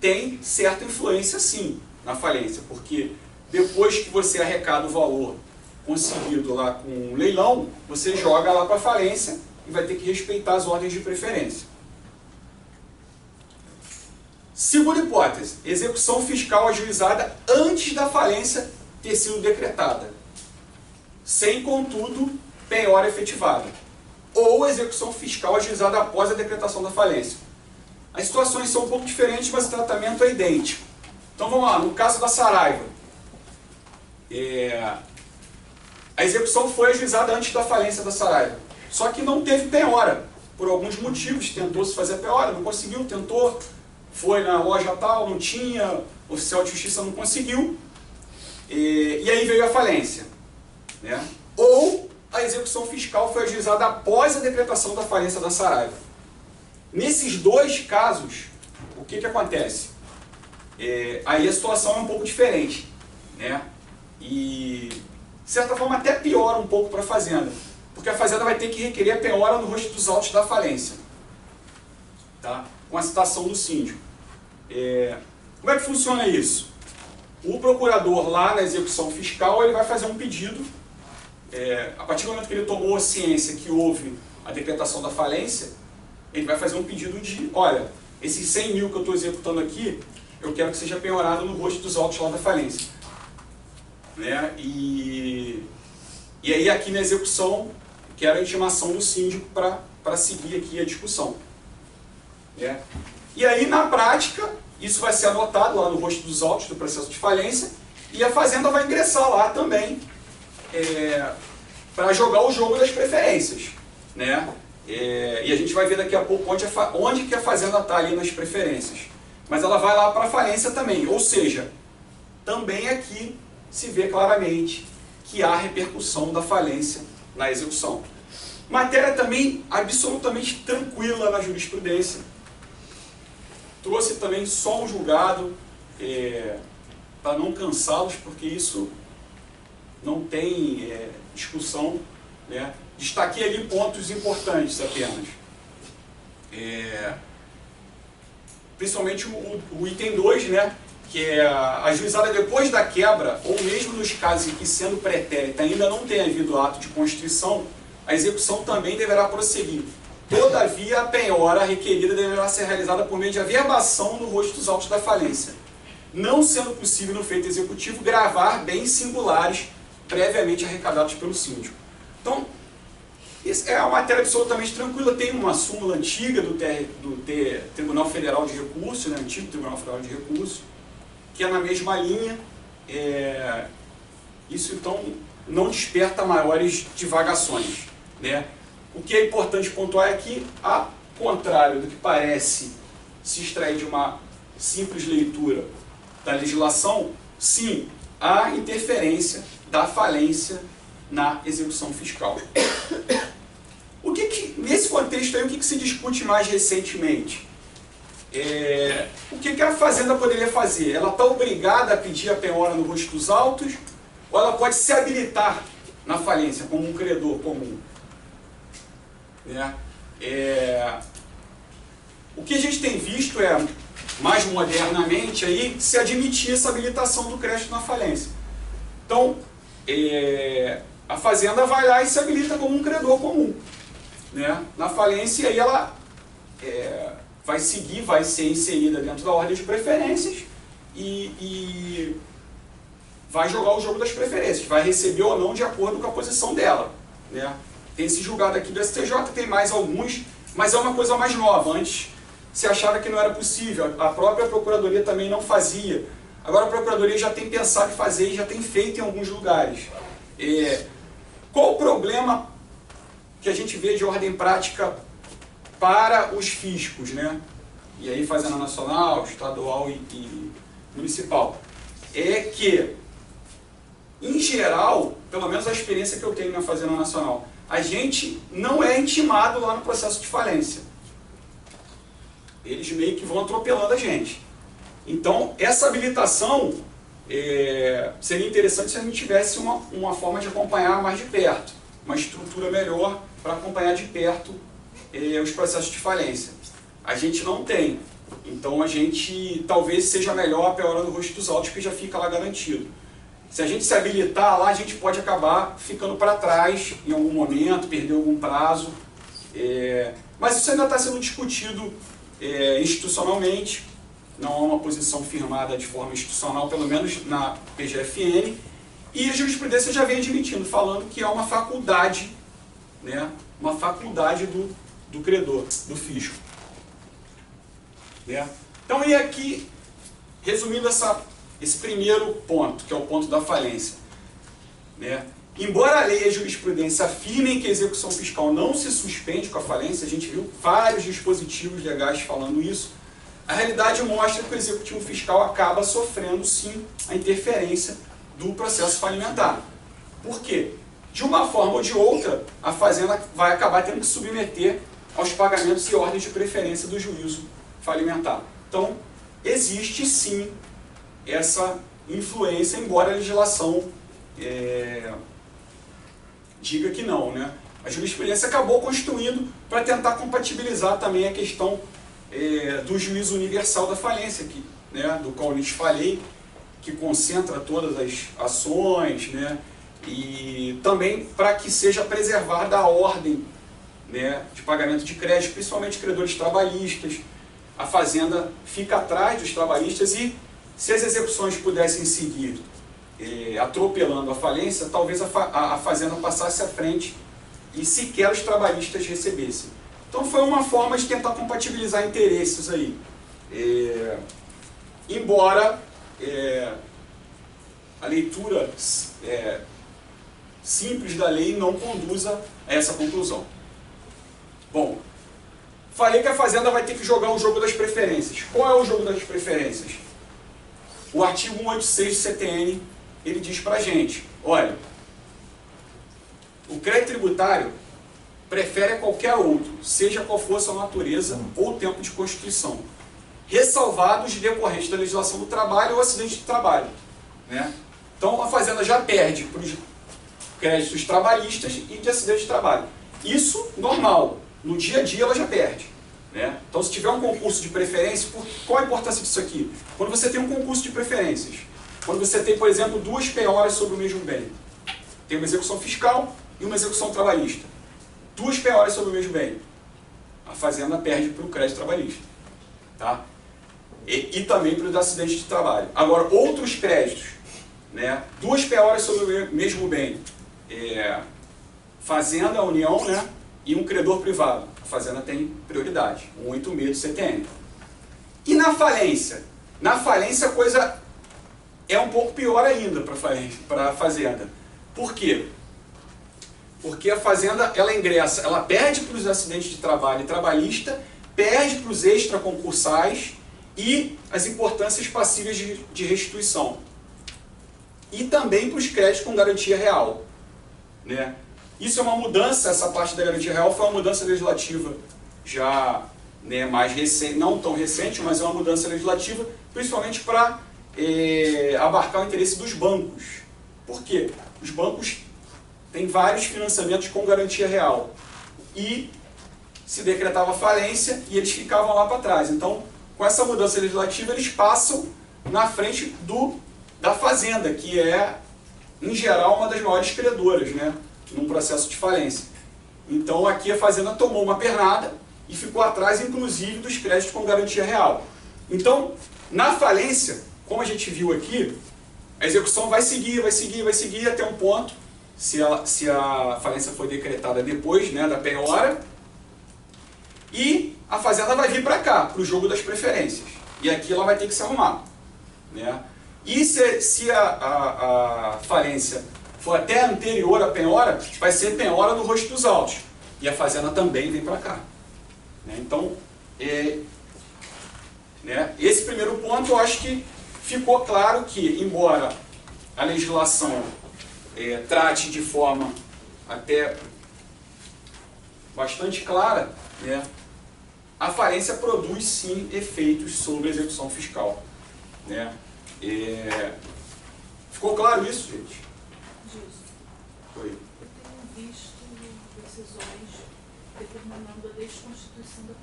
A: tem certa influência sim na falência, porque depois que você arrecada o valor conseguido lá com um leilão, você joga lá para a falência e vai ter que respeitar as ordens de preferência. Segunda hipótese, execução fiscal ajuizada antes da falência ter sido decretada, sem, contudo, penhora efetivada, ou execução fiscal ajuizada após a decretação da falência. As situações são um pouco diferentes, mas o tratamento é idêntico. Então vamos lá, no caso da Saraiva, a execução foi ajuizada antes da falência da Saraiva, só que não teve penhora, por alguns motivos. Tentou-se fazer a penhora, não conseguiu, tentou, foi na loja tal, não tinha, o oficial de justiça não conseguiu, e aí veio a falência, né? Ou a execução fiscal foi ajuizada após a decretação da falência da Saraiva. Nesses dois casos, o que acontece? Aí a situação é um pouco diferente, né? E, de certa forma, até piora um pouco para a Fazenda, porque a Fazenda vai ter que requerer a penhora no rosto dos autos da falência, tá? Com a citação do síndico. Como é que funciona isso? O procurador lá na execução fiscal ele vai fazer um pedido, a partir do momento que ele tomou a ciência que houve a decretação da falência, ele vai fazer um pedido de, olha, esses 100 mil que eu estou executando aqui, eu quero que seja penhorado no rosto dos autos lá da falência. Né? E aí aqui na execução, quero a intimação do síndico para seguir aqui a discussão. Né? E aí na prática, isso vai ser anotado lá no rosto dos autos do processo de falência, e a Fazenda vai ingressar lá também para jogar o jogo das preferências. Né? E a gente vai ver daqui a pouco onde que a Fazenda está ali nas preferências. Mas ela vai lá para a falência também, ou seja, também aqui se vê claramente que há repercussão da falência na execução. Matéria também absolutamente tranquila na jurisprudência. Trouxe também só um julgado para não cansá-los, porque isso não tem discussão. Né? Destaquei ali pontos importantes apenas. Principalmente o item 2, né? Que é ajuizada depois da quebra, ou mesmo nos casos em que, sendo pretérita, ainda não tenha havido ato de constituição, a execução também deverá prosseguir. Todavia, a penhora requerida deverá ser realizada por meio de averbação no rosto dos autos da falência, não sendo possível no feito executivo gravar bens singulares previamente arrecadados pelo síndico. Então, isso é uma matéria absolutamente tranquila. Tem uma súmula antiga do Tribunal Federal de Recurso, né, antigo Tribunal Federal de Recurso, que é na mesma linha. Isso, então, não desperta maiores divagações. Né? O que é importante pontuar é que, ao contrário do que parece se extrair de uma simples leitura da legislação, sim, há interferência da falência na execução fiscal. Nesse contexto aí, o que se discute mais recentemente? O que a Fazenda poderia fazer? Ela está obrigada a pedir a penhora no rosto dos autos, ou ela pode se habilitar na falência como um credor comum? Né? O que a gente tem visto mais modernamente, aí, se admitir essa habilitação do crédito na falência. Então, a Fazenda vai lá e se habilita como um credor comum. Né? Na falência, e aí ela vai ser inserida dentro da ordem de preferências e vai jogar o jogo das preferências, vai receber ou não de acordo com a posição dela. Né? Tem esse julgado aqui do STJ, tem mais alguns, mas é uma coisa mais nova. Antes se achava que não era possível, a própria Procuradoria também não fazia. Agora a Procuradoria já tem pensado em fazer e já tem feito em alguns lugares. Qual o problema que a gente vê de ordem prática para os fiscos, né? E aí Fazenda Nacional, Estadual e municipal, é que, em geral, pelo menos a experiência que eu tenho na Fazenda Nacional, a gente não é intimado lá no processo de falência. Eles meio que vão atropelando a gente. Então, essa habilitação seria interessante se a gente tivesse uma forma de acompanhar mais de perto, uma estrutura melhor para acompanhar de perto os processos de falência. A gente não tem. Então, a gente talvez seja melhor a PO do Rosto dos Autos, que já fica lá garantido. Se a gente se habilitar lá, a gente pode acabar ficando para trás em algum momento, perder algum prazo. Mas isso ainda está sendo discutido institucionalmente. Não há uma posição firmada de forma institucional, pelo menos na PGFN. E a jurisprudência já vem admitindo, falando que é uma faculdade, né? Uma faculdade do credor, do fisco. Então, e aqui, resumindo esse primeiro ponto, que é o ponto da falência. Embora a lei e a jurisprudência afirmem que a execução fiscal não se suspende com a falência, a gente viu vários dispositivos legais falando isso, a realidade mostra que o executivo fiscal acaba sofrendo, sim, a interferência do processo falimentar. Por quê? De uma forma ou de outra, a Fazenda vai acabar tendo que submeter aos pagamentos e ordens de preferência do juízo falimentar. Então, existe, sim, essa influência, embora a legislação diga que não, né? A jurisprudência acabou construindo para tentar compatibilizar também a questão do juízo universal da falência, do qual eu lhes falei, que concentra todas as ações, e também para que seja preservada a ordem de pagamento de crédito, principalmente credores trabalhistas. A Fazenda fica atrás dos trabalhistas e, se as execuções pudessem seguir atropelando a falência, talvez a Fazenda passasse à frente e sequer os trabalhistas recebessem. Então foi uma forma de tentar compatibilizar interesses aí. Embora a leitura simples da lei não conduza a essa conclusão. Bom, falei que a Fazenda vai ter que jogar o jogo das preferências. Qual é o jogo das preferências? O artigo 186 do CTN, ele diz pra gente, olha, o crédito tributário prefere a qualquer outro, seja qual for a sua natureza ou tempo de constituição, ressalvados decorrentes da legislação do trabalho ou acidente de trabalho. Então a Fazenda já perde para os créditos trabalhistas e de acidente de trabalho. Isso normal, no dia a dia ela já perde. Então, se tiver um concurso de preferência, qual a importância disso aqui? Quando você tem um concurso de preferências, quando você tem, por exemplo, duas penhoras sobre o mesmo bem, tem uma execução fiscal e uma execução trabalhista, duas penhoras sobre o mesmo bem, a Fazenda perde para o crédito trabalhista. Tá? E também para os acidentes de trabalho. Agora, outros créditos, duas penhoras sobre o mesmo bem, Fazenda, União, e um credor privado. A Fazenda tem prioridade, 186 do CTN. E na falência? Na falência a coisa é um pouco pior ainda para a Fazenda. Por quê? Porque a Fazenda, ela ingressa, ela perde para os acidentes de trabalho e trabalhista, perde para os extraconcursais e as importâncias passíveis de restituição. E também para os créditos com garantia real. Isso é uma mudança, essa parte da garantia real foi uma mudança legislativa já mais recente, não tão recente, mas é uma mudança legislativa, principalmente para abarcar o interesse dos bancos. Por quê? Os bancos têm vários financiamentos com garantia real. E se decretava falência e eles ficavam lá para trás. Então, com essa mudança legislativa, eles passam na frente da Fazenda, que é, em geral, uma das maiores credoras, num processo de falência. Então, aqui a Fazenda tomou uma pernada e ficou atrás, inclusive, dos créditos com garantia real. Então, na falência, como a gente viu aqui, a execução vai seguir até um ponto, se a falência foi decretada depois da penhora, e a Fazenda vai vir para cá, para o jogo das preferências. E aqui ela vai ter que se arrumar. E se a falência for até anterior à penhora, vai ser penhora no Rosto dos Autos. E a Fazenda também vem para cá. Então, esse primeiro ponto eu acho que ficou claro que, embora a legislação trate de forma até bastante clara, né, a falência produz sim efeitos sobre a execução fiscal. Né? Ficou claro isso, gente?
B: Disso.
A: Foi.
B: Eu tenho visto decisões determinando a desconstituição da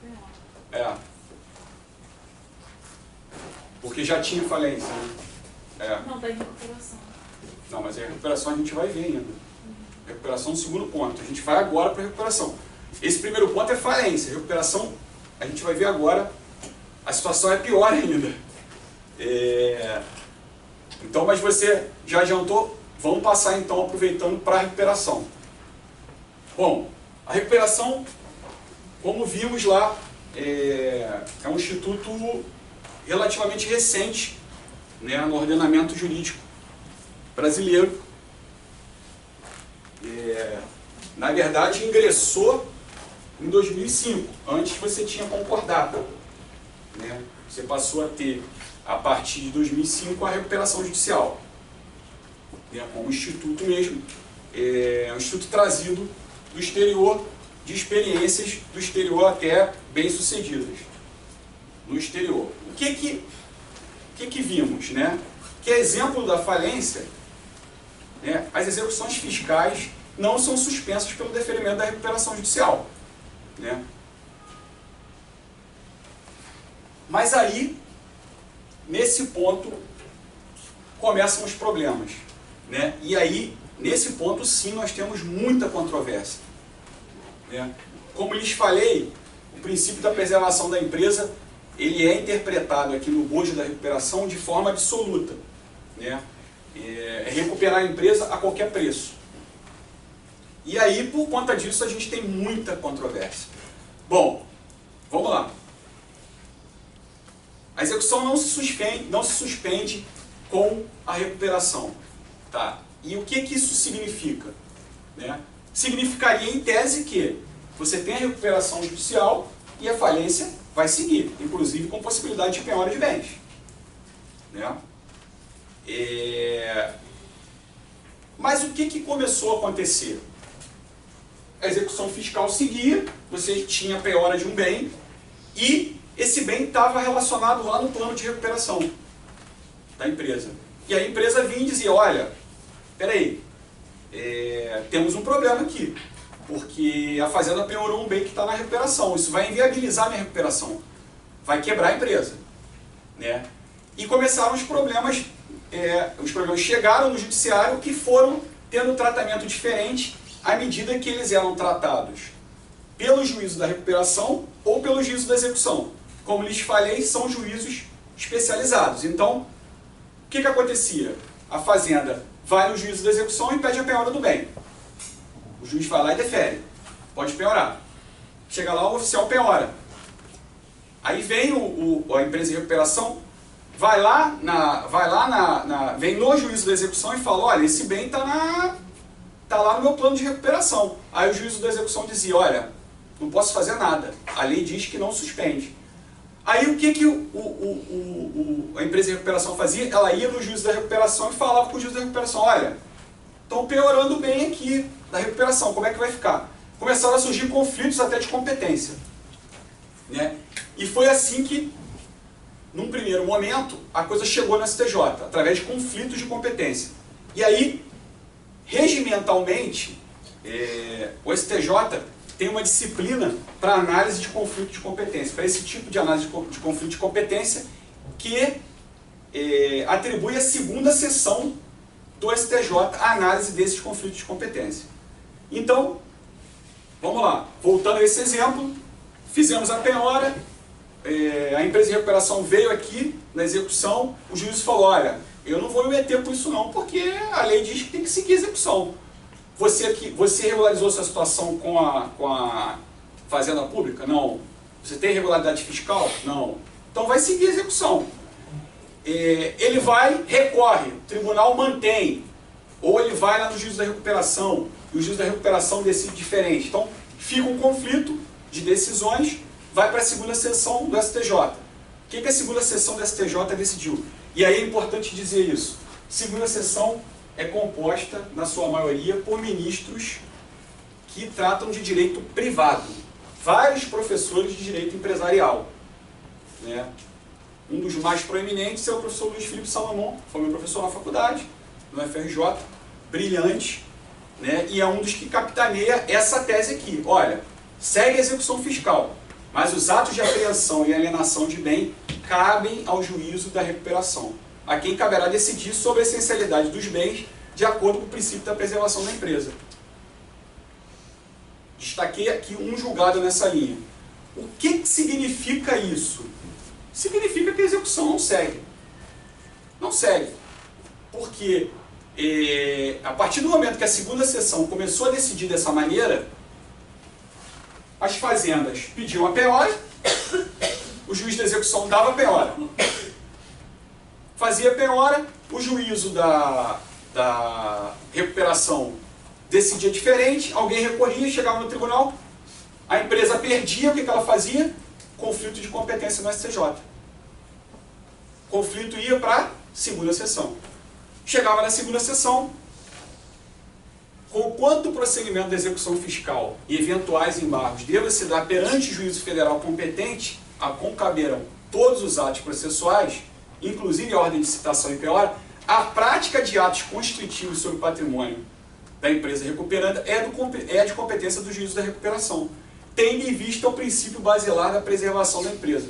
B: penhora.
A: Porque já tinha falência, né?
B: Não, da recuperação.
A: Não, mas a recuperação a gente vai ver ainda. Recuperação no segundo ponto. A gente vai agora para a recuperação. Esse primeiro ponto é falência. Recuperação, a gente vai ver agora, a situação é pior ainda. Então, mas você já adiantou, vamos passar então, aproveitando para a recuperação. Bom, a recuperação, como vimos lá, é um instituto relativamente recente, né, no ordenamento jurídico brasileiro. Na verdade, ingressou em 2005, antes você tinha concordata. Né? Você passou a ter, a partir de 2005, a recuperação judicial. Né? Como instituto mesmo, um instituto trazido do exterior, de experiências do exterior até bem-sucedidas. No exterior. O que vimos? Né? Que é exemplo da falência, né? As execuções fiscais não são suspensas pelo deferimento da recuperação judicial. Né? Mas aí, nesse ponto, começam os problemas. Né? E aí, nesse ponto, sim, nós temos muita controvérsia. Né? Como lhes falei, o princípio da preservação da empresa, ele é interpretado aqui no bojo da recuperação de forma absoluta. Né? Recuperar a empresa a qualquer preço. E aí, por conta disso, a gente tem muita controvérsia. Bom, vamos lá. A execução não se suspende com a recuperação. Tá? E o que isso significa? Né? Significaria, em tese, que você tem a recuperação judicial e a falência vai seguir, inclusive com possibilidade de penhora de bens. Né? Mas o que começou a acontecer? A execução fiscal seguia, você tinha a penhora de um bem e esse bem estava relacionado lá no plano de recuperação da empresa. E a empresa vinha e dizia, olha, peraí, temos um problema aqui, porque a fazenda penhorou um bem que está na recuperação, isso vai inviabilizar a minha recuperação, vai quebrar a empresa. Né? E começaram os problemas chegaram no judiciário que foram tendo tratamento diferente à medida que eles eram tratados pelo juízo da recuperação ou pelo juízo da execução. Como lhes falei, são juízos especializados. Então, o que acontecia? A fazenda vai no juízo da execução e pede a penhora do bem. O juiz vai lá e defere. Pode penhorar. Chega lá, o oficial penhora. Aí vem a empresa de recuperação, vem no juízo da execução e fala, olha, esse bem está lá no meu plano de recuperação. Aí o juízo da execução dizia, olha, não posso fazer nada. A lei diz que não suspende. Aí o que a empresa de recuperação fazia? Ela ia no juízo da recuperação e falava com o juízo da recuperação, olha, estão piorando bem aqui da recuperação, como é que vai ficar? Começaram a surgir conflitos até de competência. Né? E foi assim que, num primeiro momento, a coisa chegou no STJ, através de conflitos de competência. E aí, regimentalmente, o STJ tem uma disciplina para análise de conflito de competência, para esse tipo de análise de conflito de competência, que atribui a segunda sessão do STJ a análise desses conflitos de competência. Então, vamos lá, voltando a esse exemplo, fizemos a penhora, a empresa de recuperação veio aqui na execução, o juiz falou, olha, eu não vou me meter com isso não, porque a lei diz que tem que seguir a execução. Você regularizou sua situação com a fazenda pública? Não. Você tem regularidade fiscal? Não. Então vai seguir a execução. Ele vai, recorre, o tribunal mantém, ou ele vai lá no juízo da recuperação, e o juízo da recuperação decide diferente. Então fica um conflito de decisões, vai para a segunda sessão do STJ. O que a segunda sessão da STJ decidiu? E aí é importante dizer isso. Segunda sessão é composta, na sua maioria, por ministros que tratam de direito privado. Vários professores de direito empresarial, né? Um dos mais proeminentes é o professor Luiz Felipe Salomão, foi meu professor na faculdade, no FRJ, brilhante, né? E é um dos que capitaneia essa tese aqui. Olha, segue a execução fiscal, mas os atos de apreensão e alienação de bem cabem ao juízo da recuperação, a quem caberá decidir sobre a essencialidade dos bens de acordo com o princípio da preservação da empresa. Destaquei aqui um julgado nessa linha. O que significa isso? Significa que a execução não segue. Não segue. Porque a partir do momento que a segunda sessão começou a decidir dessa maneira, as fazendas pediam a penhora, o juiz da execução dava a penhora. Fazia a penhora, o juízo da recuperação decidia diferente, alguém recorria, chegava no tribunal, a empresa perdia, o que ela fazia? Conflito de competência no STJ. Conflito ia para a segunda sessão. Chegava na segunda sessão, conquanto o procedimento da execução fiscal e eventuais embargos deva se dar perante o juízo federal competente, a concaberam todos os atos processuais, inclusive a ordem de citação e penhora, a prática de atos constitutivos sobre o patrimônio da empresa recuperanda é de competência do juízo da recuperação, tendo em vista o princípio basilar da preservação da empresa.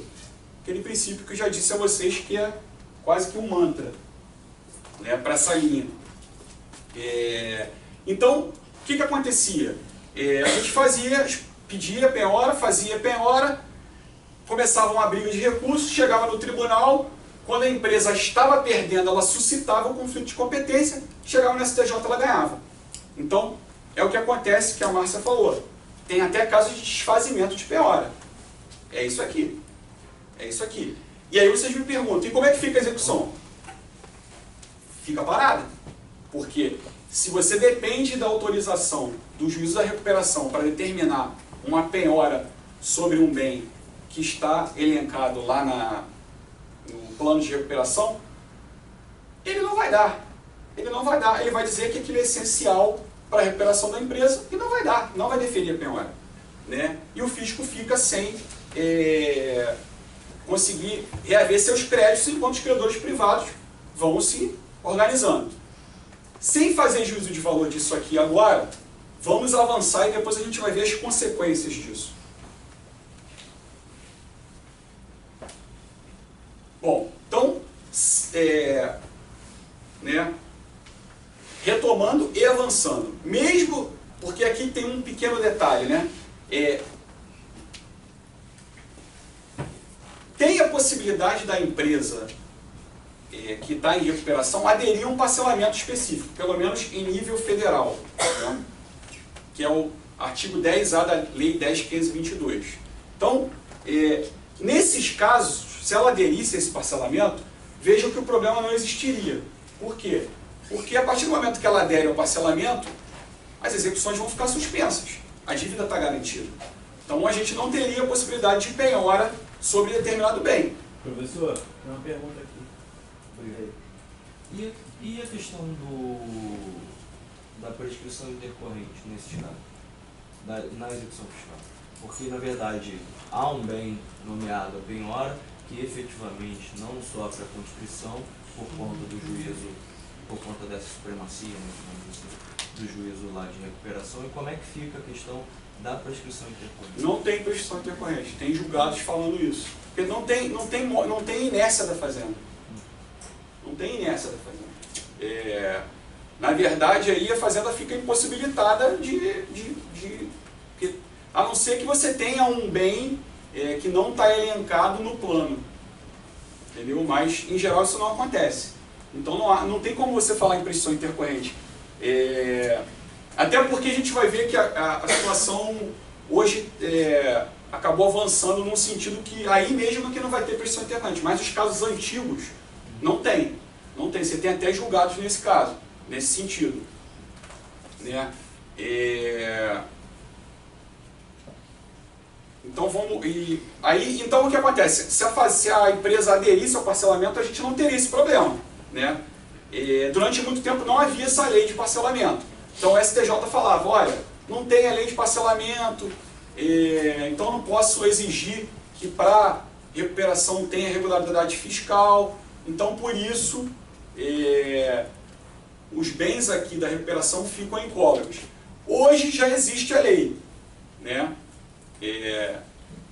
A: Aquele princípio que eu já disse a vocês que é quase que um mantra, né, para essa linha. Então, o que acontecia? A gente pedia penhora, fazia penhora, começava uma briga de recursos, chegava no tribunal, quando a empresa estava perdendo, ela suscitava o conflito de competência, chegava no STJ, ela ganhava. Então, é o que acontece que a Márcia falou. Tem até casos de desfazimento de penhora. É isso aqui. É isso aqui. E aí vocês me perguntam, e como é que fica a execução? Fica parada. Porque se você depende da autorização do juízo da recuperação para determinar uma penhora sobre um bem que está elencado lá no plano de recuperação, ele não vai dar. Ele não vai dar. Ele vai dizer que aquilo é essencial para a recuperação da empresa e não vai dar, não vai deferir a penhora, né? E o fisco fica sem conseguir reaver seus créditos enquanto os credores privados vão se organizando. Sem fazer juízo de valor disso aqui agora, vamos avançar e depois a gente vai ver as consequências disso. Bom, então, retomando e avançando, mesmo porque aqui tem um pequeno detalhe, né? Tem a possibilidade da empresa que está em recuperação aderir a um parcelamento específico, pelo menos em nível federal, né? Que é o artigo 10A da Lei 10.522. Então, nesses casos, se ela aderisse a esse parcelamento, vejam que o problema não existiria. Por quê? Porque a partir do momento que ela adere ao parcelamento, as execuções vão ficar suspensas. A dívida está garantida. Então a gente não teria a possibilidade de penhora sobre determinado bem.
C: Professor, tem uma pergunta aqui. Obrigado. E a questão da prescrição intercorrente nesse caso, na execução fiscal? Porque, na verdade, há um bem nomeado a penhora que efetivamente não sofre a conscrição por conta do juízo, por conta dessa supremacia, do juízo lá de recuperação. E como é que fica a questão da prescrição intercorrente?
A: Não tem prescrição intercorrente, tem julgados falando isso. Porque não tem inércia da fazenda. Não tem inércia da fazenda. Na verdade, aí a fazenda fica impossibilitada a não ser que você tenha um bem que não está elencado no plano. Entendeu? Mas, em geral, isso não acontece. Então, não tem como você falar em prescrição intercorrente. Até porque a gente vai ver que a situação hoje acabou avançando num sentido que aí mesmo que não vai ter prescrição intercorrente. Mas os casos antigos não tem. Não tem. Você tem até julgados nesse caso, nesse sentido. Né? Então, então o que acontece? Se a empresa aderisse ao parcelamento, a gente não teria esse problema, né? Durante muito tempo não havia essa lei de parcelamento. Então o STJ falava, olha, não tem a lei de parcelamento, então não posso exigir que para recuperação tenha regularidade fiscal. Então por isso os bens aqui da recuperação ficam incólumes. Hoje já existe a lei, né?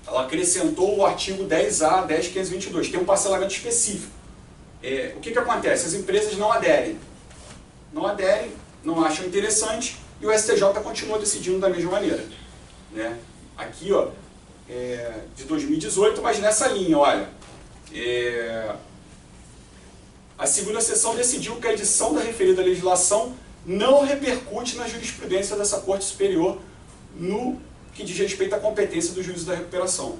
A: Ela acrescentou o artigo 10A, 10.522, tem um parcelamento específico. O que acontece? As empresas não aderem, não acham interessante e o STJ continua decidindo da mesma maneira, né? Aqui, ó, de 2018, mas nessa linha, olha, a segunda seção decidiu que a edição da referida legislação não repercute na jurisprudência dessa Corte Superior no que diz respeito à competência do juízo da recuperação,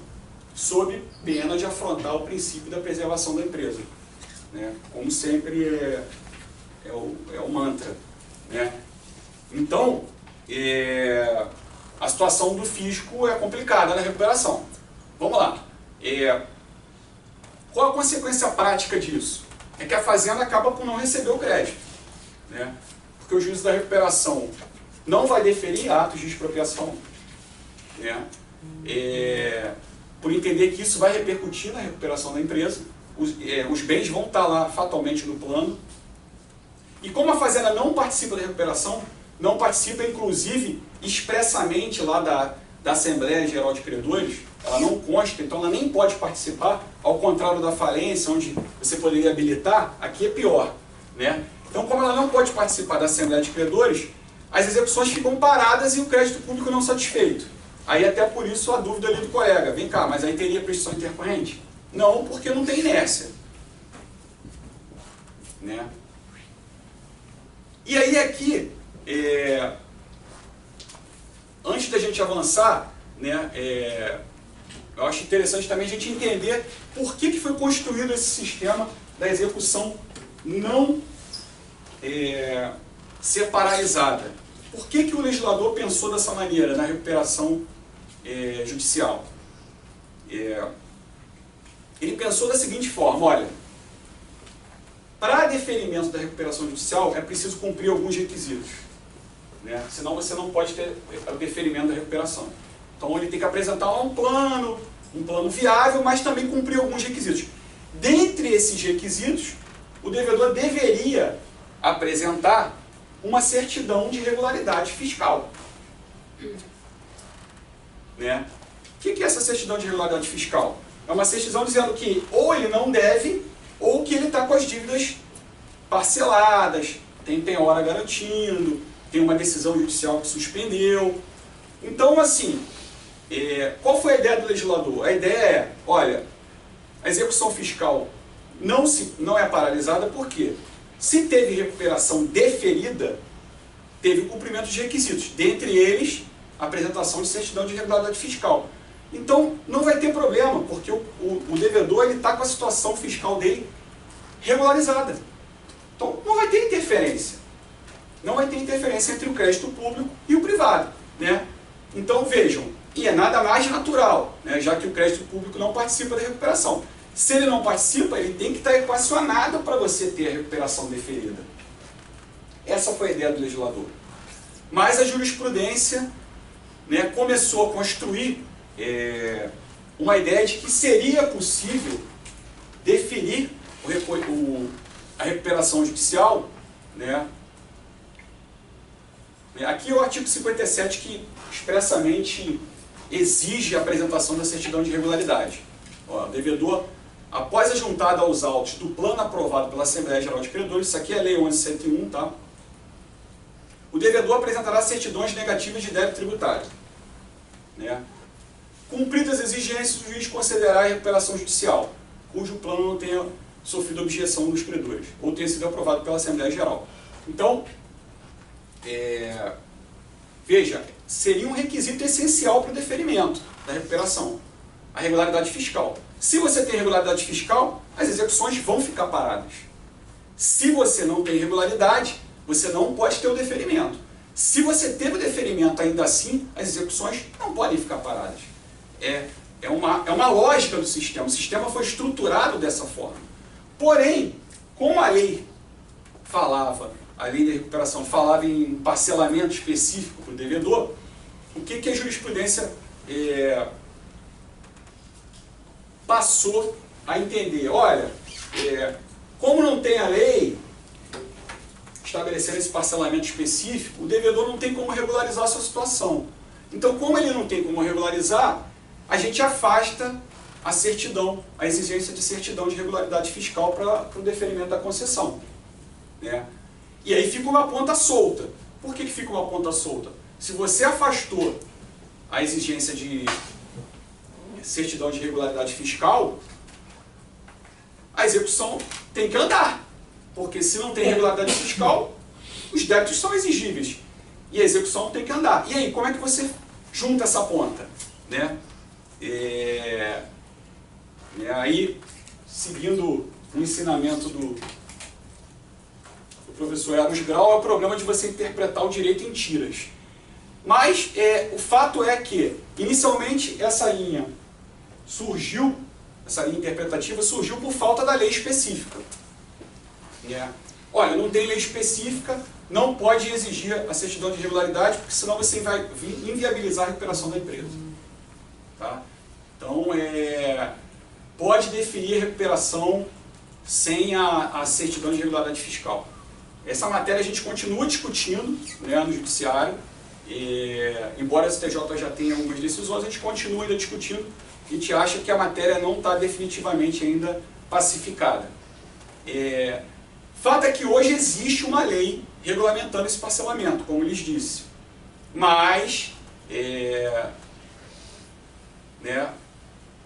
A: sob pena de afrontar o princípio da preservação da empresa, né? Como sempre é o mantra, né? Então, a situação do fisco é complicada na recuperação. Vamos lá. Qual a consequência prática disso? É que a fazenda acaba por não receber o crédito, né? Porque o juízo da recuperação não vai deferir atos de expropriação, né? Por entender que isso vai repercutir na recuperação da empresa, os bens vão estar lá fatalmente no plano. E como a fazenda não participa da recuperação, não participa inclusive expressamente lá da Assembleia Geral de Credores, ela não consta, então ela nem pode participar, ao contrário da falência, onde você poderia habilitar, aqui é pior, né? Então, como ela não pode participar da Assembleia de Credores, as execuções ficam paradas e o crédito público não satisfeito. Aí até por isso a dúvida ali do colega, vem cá, mas aí teria prestação intercorrente? Não, porque não tem inércia, né? E aí aqui, antes da gente avançar, né, eu acho interessante também a gente entender por que foi construído esse sistema da execução não ser paralisada. Por que o legislador pensou dessa maneira na recuperação judicial? Ele pensou da seguinte forma, olha, para deferimento da recuperação judicial é preciso cumprir alguns requisitos, né? Senão você não pode ter o deferimento da recuperação. Então ele tem que apresentar um plano viável, mas também cumprir alguns requisitos. Dentre esses requisitos, o devedor deveria apresentar uma certidão de regularidade fiscal, né? O que é essa certidão de regularidade fiscal? É uma certidão dizendo que ou ele não deve, ou que ele está com as dívidas parceladas, tem penhora garantindo, tem uma decisão judicial que suspendeu. Então, assim, qual foi a ideia do legislador? A ideia é, olha, a execução fiscal não é paralisada porque se teve recuperação deferida, teve o cumprimento de requisitos, dentre eles a apresentação de certidão de regularidade fiscal. Então não vai ter problema, porque o devedor está com a situação fiscal dele regularizada. Então não vai ter interferência. Não vai ter interferência entre o crédito público e o privado, né? Então vejam, e é nada mais natural, né, já que o crédito público não participa da recuperação. Se ele não participa, ele tem que estar equacionado para você ter a recuperação deferida. Essa foi a ideia do legislador. Mas a jurisprudência, né, começou a construir uma ideia de que seria possível definir a recuperação judicial, né? Aqui é o artigo 57 que expressamente exige a apresentação da certidão de regularidade. Ó, o devedor, após a juntada aos autos do plano aprovado pela Assembleia Geral de Credores, isso aqui é a Lei 11.101, tá? O devedor apresentará certidões negativas de débito tributário, né? Cumpridas as exigências, o juiz concederá a recuperação judicial, cujo plano não tenha sofrido objeção dos credores, ou tenha sido aprovado pela Assembleia Geral. Então, veja, seria um requisito essencial para o deferimento da recuperação, a regularidade fiscal. Se você tem regularidade fiscal, as execuções vão ficar paradas. Se você não tem regularidade, você não pode ter o deferimento. Se você teve o deferimento ainda assim, as execuções não podem ficar paradas. É uma lógica do sistema. O sistema foi estruturado dessa forma. Porém, como a lei a lei da recuperação falava em parcelamento específico para o devedor, o que a jurisprudência passou a entender? Olha, como não tem a lei estabelecendo esse parcelamento específico, o devedor não tem como regularizar a sua situação. Então, como ele não tem como regularizar, a gente afasta a certidão, a exigência de certidão de regularidade fiscal para o deferimento da concessão, né? E aí fica uma ponta solta. Por que fica uma ponta solta? Se você afastou a exigência de certidão de regularidade fiscal, a execução tem que andar. Porque se não tem regularidade fiscal, os débitos são exigíveis. E a execução tem que andar. E aí, como é que você junta essa ponta? Né? Aí, seguindo o ensinamento do professor Eros Grau, é o problema de você interpretar o direito em tiras. Mas o fato é que, inicialmente, essa linha interpretativa surgiu por falta da lei específica. Olha, não tem lei específica, não pode exigir a certidão de regularidade, porque senão você vai inviabilizar a recuperação da empresa. Tá? Então, pode definir a recuperação sem a certidão de regularidade fiscal. Essa matéria a gente continua discutindo, né, no judiciário, embora a STJ já tenha algumas decisões, a gente continua ainda discutindo. A gente acha que a matéria não está definitivamente ainda pacificada. Fato é que hoje existe uma lei regulamentando esse parcelamento, como lhes disse. Mas,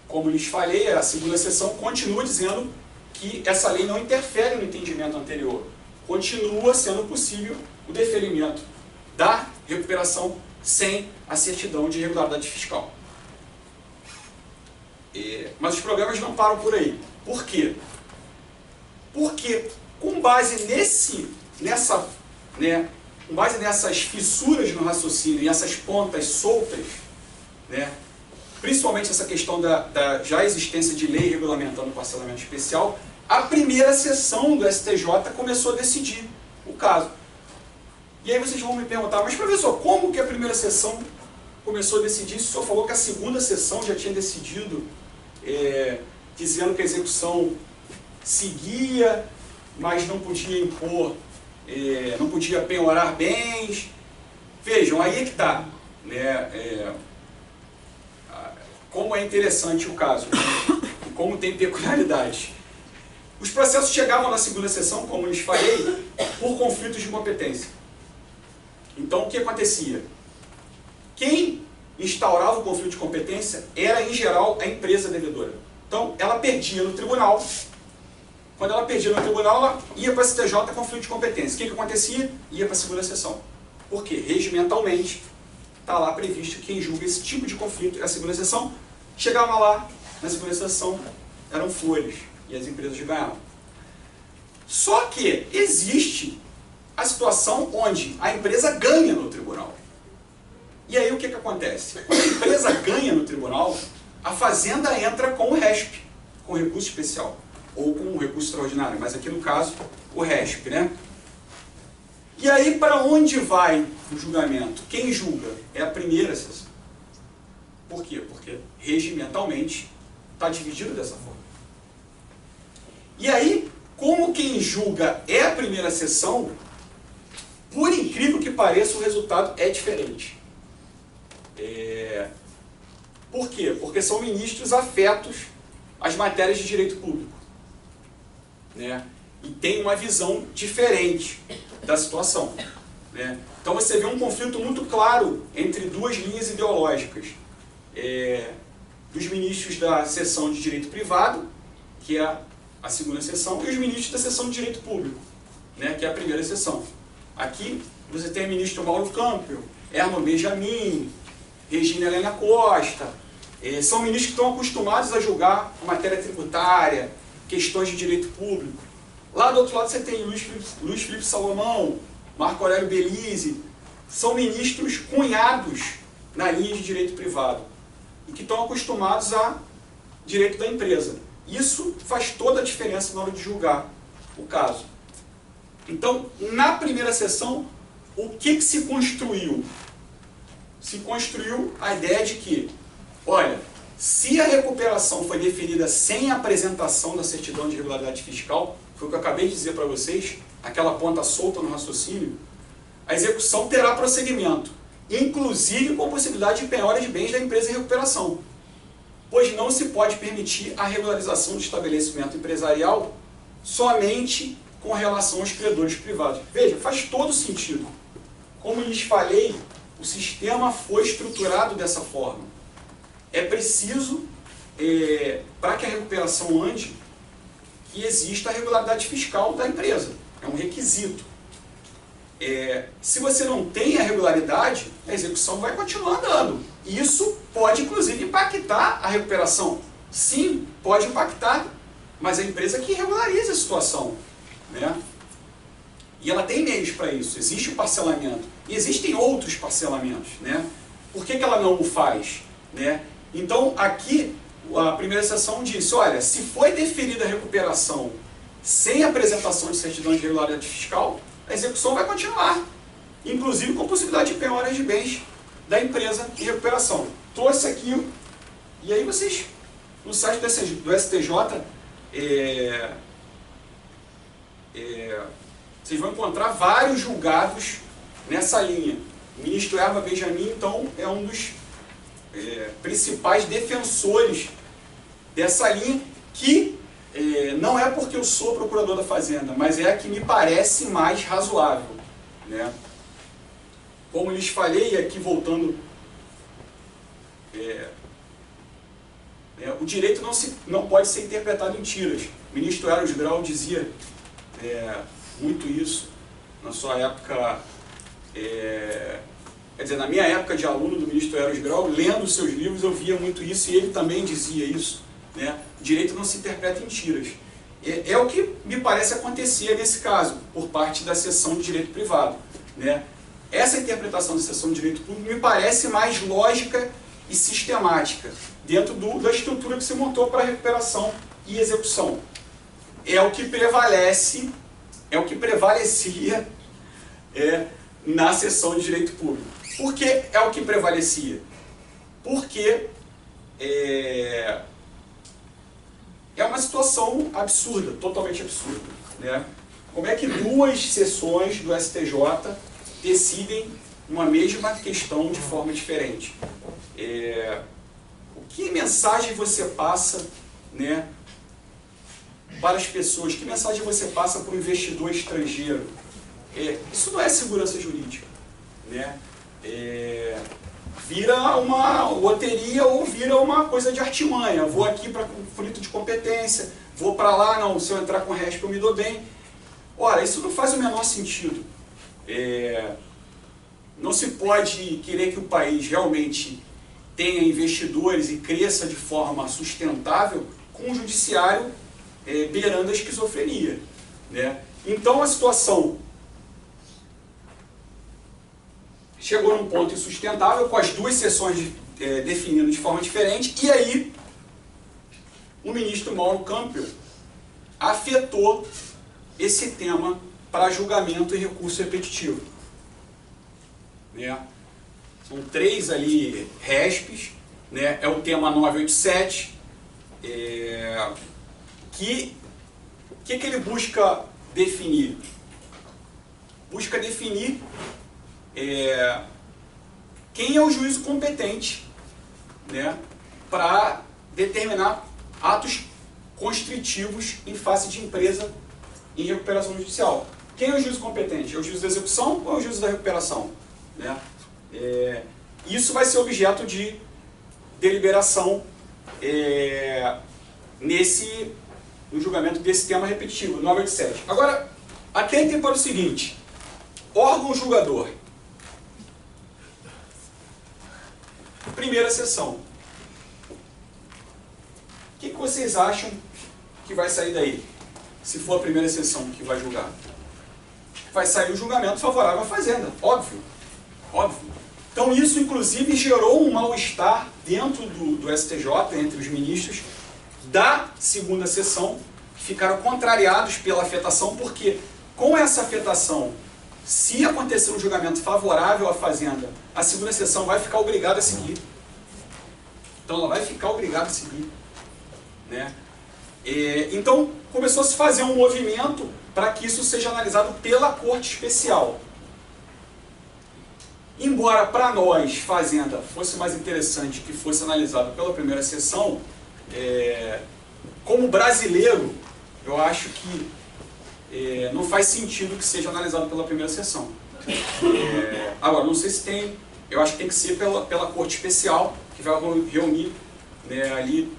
A: como lhes falei, a segunda seção continua dizendo que essa lei não interfere no entendimento anterior. Continua sendo possível o deferimento da recuperação sem a certidão de regularidade fiscal. Mas os problemas não param por aí. Por quê? Porque, com base nessas fissuras no raciocínio e essas pontas soltas, né, principalmente essa questão da já existência de lei regulamentando o parcelamento especial, a primeira sessão do STJ começou a decidir o caso. E aí vocês vão me perguntar, mas professor, como que a primeira sessão começou a decidir? O senhor falou que a segunda sessão já tinha decidido, dizendo que a execução seguia, mas não podia impor, não podia penhorar bens. Vejam, aí é que está, né, como é interessante o caso, e como tem peculiaridades. Os processos chegavam na segunda sessão, como lhes falei, por conflitos de competência. Então, o que acontecia? Quem instaurava o conflito de competência era, em geral, a empresa devedora. Então, ela perdia no tribunal. Quando ela perdia no tribunal, ela ia para a STJ conflito de competência. O que acontecia? Ia para a segunda sessão. Por quê? Regimentalmente, está lá previsto que quem julga esse tipo de conflito é a segunda sessão. Chegava lá, na segunda sessão, eram flores. E as empresas ganhavam. Só que existe a situação onde a empresa ganha no tribunal. E aí o que acontece? Quando a empresa ganha no tribunal, a fazenda entra com o RESP, com o recurso especial, ou com o recurso extraordinário, mas aqui no caso, o RESP, né? E aí para onde vai o julgamento? Quem julga é a primeira sessão. Por quê? Porque regimentalmente está dividido dessa forma. E aí, como quem julga é a primeira sessão, por incrível que pareça, o resultado é diferente. Por quê? Porque são ministros afetos às matérias de direito público, né? E tem uma visão diferente da situação, né? Então você vê um conflito muito claro entre duas linhas ideológicas, dos ministros da seção de direito privado, que é a segunda sessão, e os ministros da seção de direito público, né, que é a primeira sessão. Aqui você tem o ministro Mauro Campbell, Herman Benjamin, Regina Helena Costa, são ministros que estão acostumados a julgar a matéria tributária, questões de direito público. Lá do outro lado você tem Luiz Felipe Salomão, Marco Aurélio Belize, são ministros cunhados na linha de direito privado. e que estão acostumados a direito da empresa. Isso faz toda a diferença na hora de julgar o caso. Então, na primeira sessão, o que se construiu? Se construiu a ideia de que, olha, se a recuperação foi deferida sem apresentação da certidão de regularidade fiscal, foi o que eu acabei de dizer para vocês, aquela ponta solta no raciocínio, a execução terá prosseguimento, inclusive com possibilidade de penhora de bens da empresa em recuperação, pois não se pode permitir a regularização do estabelecimento empresarial somente com relação aos credores privados. Veja, faz todo sentido. Como lhes falei, o sistema foi estruturado dessa forma. É preciso, para que a recuperação ande, que exista a regularidade fiscal da empresa. É um requisito. Se você não tem a regularidade, a execução vai continuar andando. Isso pode, inclusive, impactar a recuperação. Sim, pode impactar, mas a empresa que regulariza a situação, né? E ela tem meios para isso. Existe o parcelamento. E existem outros parcelamentos, né? Por que ela não o faz, né? Então, aqui, a primeira sessão disse, olha, se foi deferida a recuperação sem apresentação de certidão de regularidade fiscal, a execução vai continuar, inclusive com possibilidade de penhora de bens da empresa em recuperação. Trouxe aqui, e aí vocês, no site do STJ, vocês vão encontrar vários julgados nessa linha. O ministro Erva Benjamin, então, é um dos principais defensores dessa linha, que não é porque eu sou procurador da Fazenda, mas é a que me parece mais razoável, né? Como lhes falei, aqui voltando, o direito não pode ser interpretado em tiras. O ministro Eros Grau dizia muito isso na sua época, quer dizer, na minha época de aluno do ministro Eros Grau, lendo seus livros, eu via muito isso, e ele também dizia isso, né? O direito não se interpreta em tiras. É o que me parece acontecer nesse caso, por parte da seção de direito privado, né? Essa interpretação da seção de direito público me parece mais lógica e sistemática, dentro da estrutura que se montou para recuperação e execução. É o que prevalece, é o que prevalecia na seção de direito público. Por que é o que prevalecia? Porque é uma situação absurda, totalmente absurda, né? Como é que duas sessões do STJ decidem uma mesma questão de forma diferente? Que mensagem você passa, né, para as pessoas? Que mensagem você passa para o investidor estrangeiro? Isso não é segurança jurídica, né? Vira uma loteria ou vira uma coisa de artimanha. Vou aqui para conflito de competência, vou para lá, não, se eu entrar com RESP eu me dou bem. Ora, isso não faz o menor sentido. Não se pode querer que o país realmente tenha investidores e cresça de forma sustentável com o judiciário beirando a esquizofrenia, né? Então a situação chegou num ponto insustentável, com as duas sessões definindo de forma diferente, e aí o ministro Mauro Campbell afetou esse tema para julgamento e recurso repetitivo, né? São 3 ali RESPs, né? É o tema 987, que ele busca definir? Busca definir quem é o juízo competente, né, para determinar atos constritivos em face de empresa em recuperação judicial. Quem é o juízo competente? É o juízo da execução ou é o juízo da recuperação, né? Isso vai ser objeto de deliberação no julgamento desse tema repetitivo, 987. Agora, atentem para o seguinte: órgão julgador. Primeira sessão. O que vocês acham que vai sair daí? Se for a primeira sessão que vai julgar. Vai sair o julgamento favorável à Fazenda, óbvio. Óbvio. Então isso, inclusive, gerou um mal-estar dentro do STJ, entre os ministros da segunda sessão, que ficaram contrariados pela afetação, porque com essa afetação, se acontecer um julgamento favorável à Fazenda, a segunda sessão vai ficar obrigada a seguir. Então ela vai ficar obrigada a seguir. Né? Então começou a se fazer um movimento para que isso seja analisado pela Corte Especial. Embora para nós, Fazenda, fosse mais interessante que fosse analisado pela primeira sessão, como brasileiro, eu acho que não faz sentido que seja analisado pela primeira sessão. Agora, não sei se tem, eu acho que tem que ser pela Corte Especial, que vai reunir, né, ali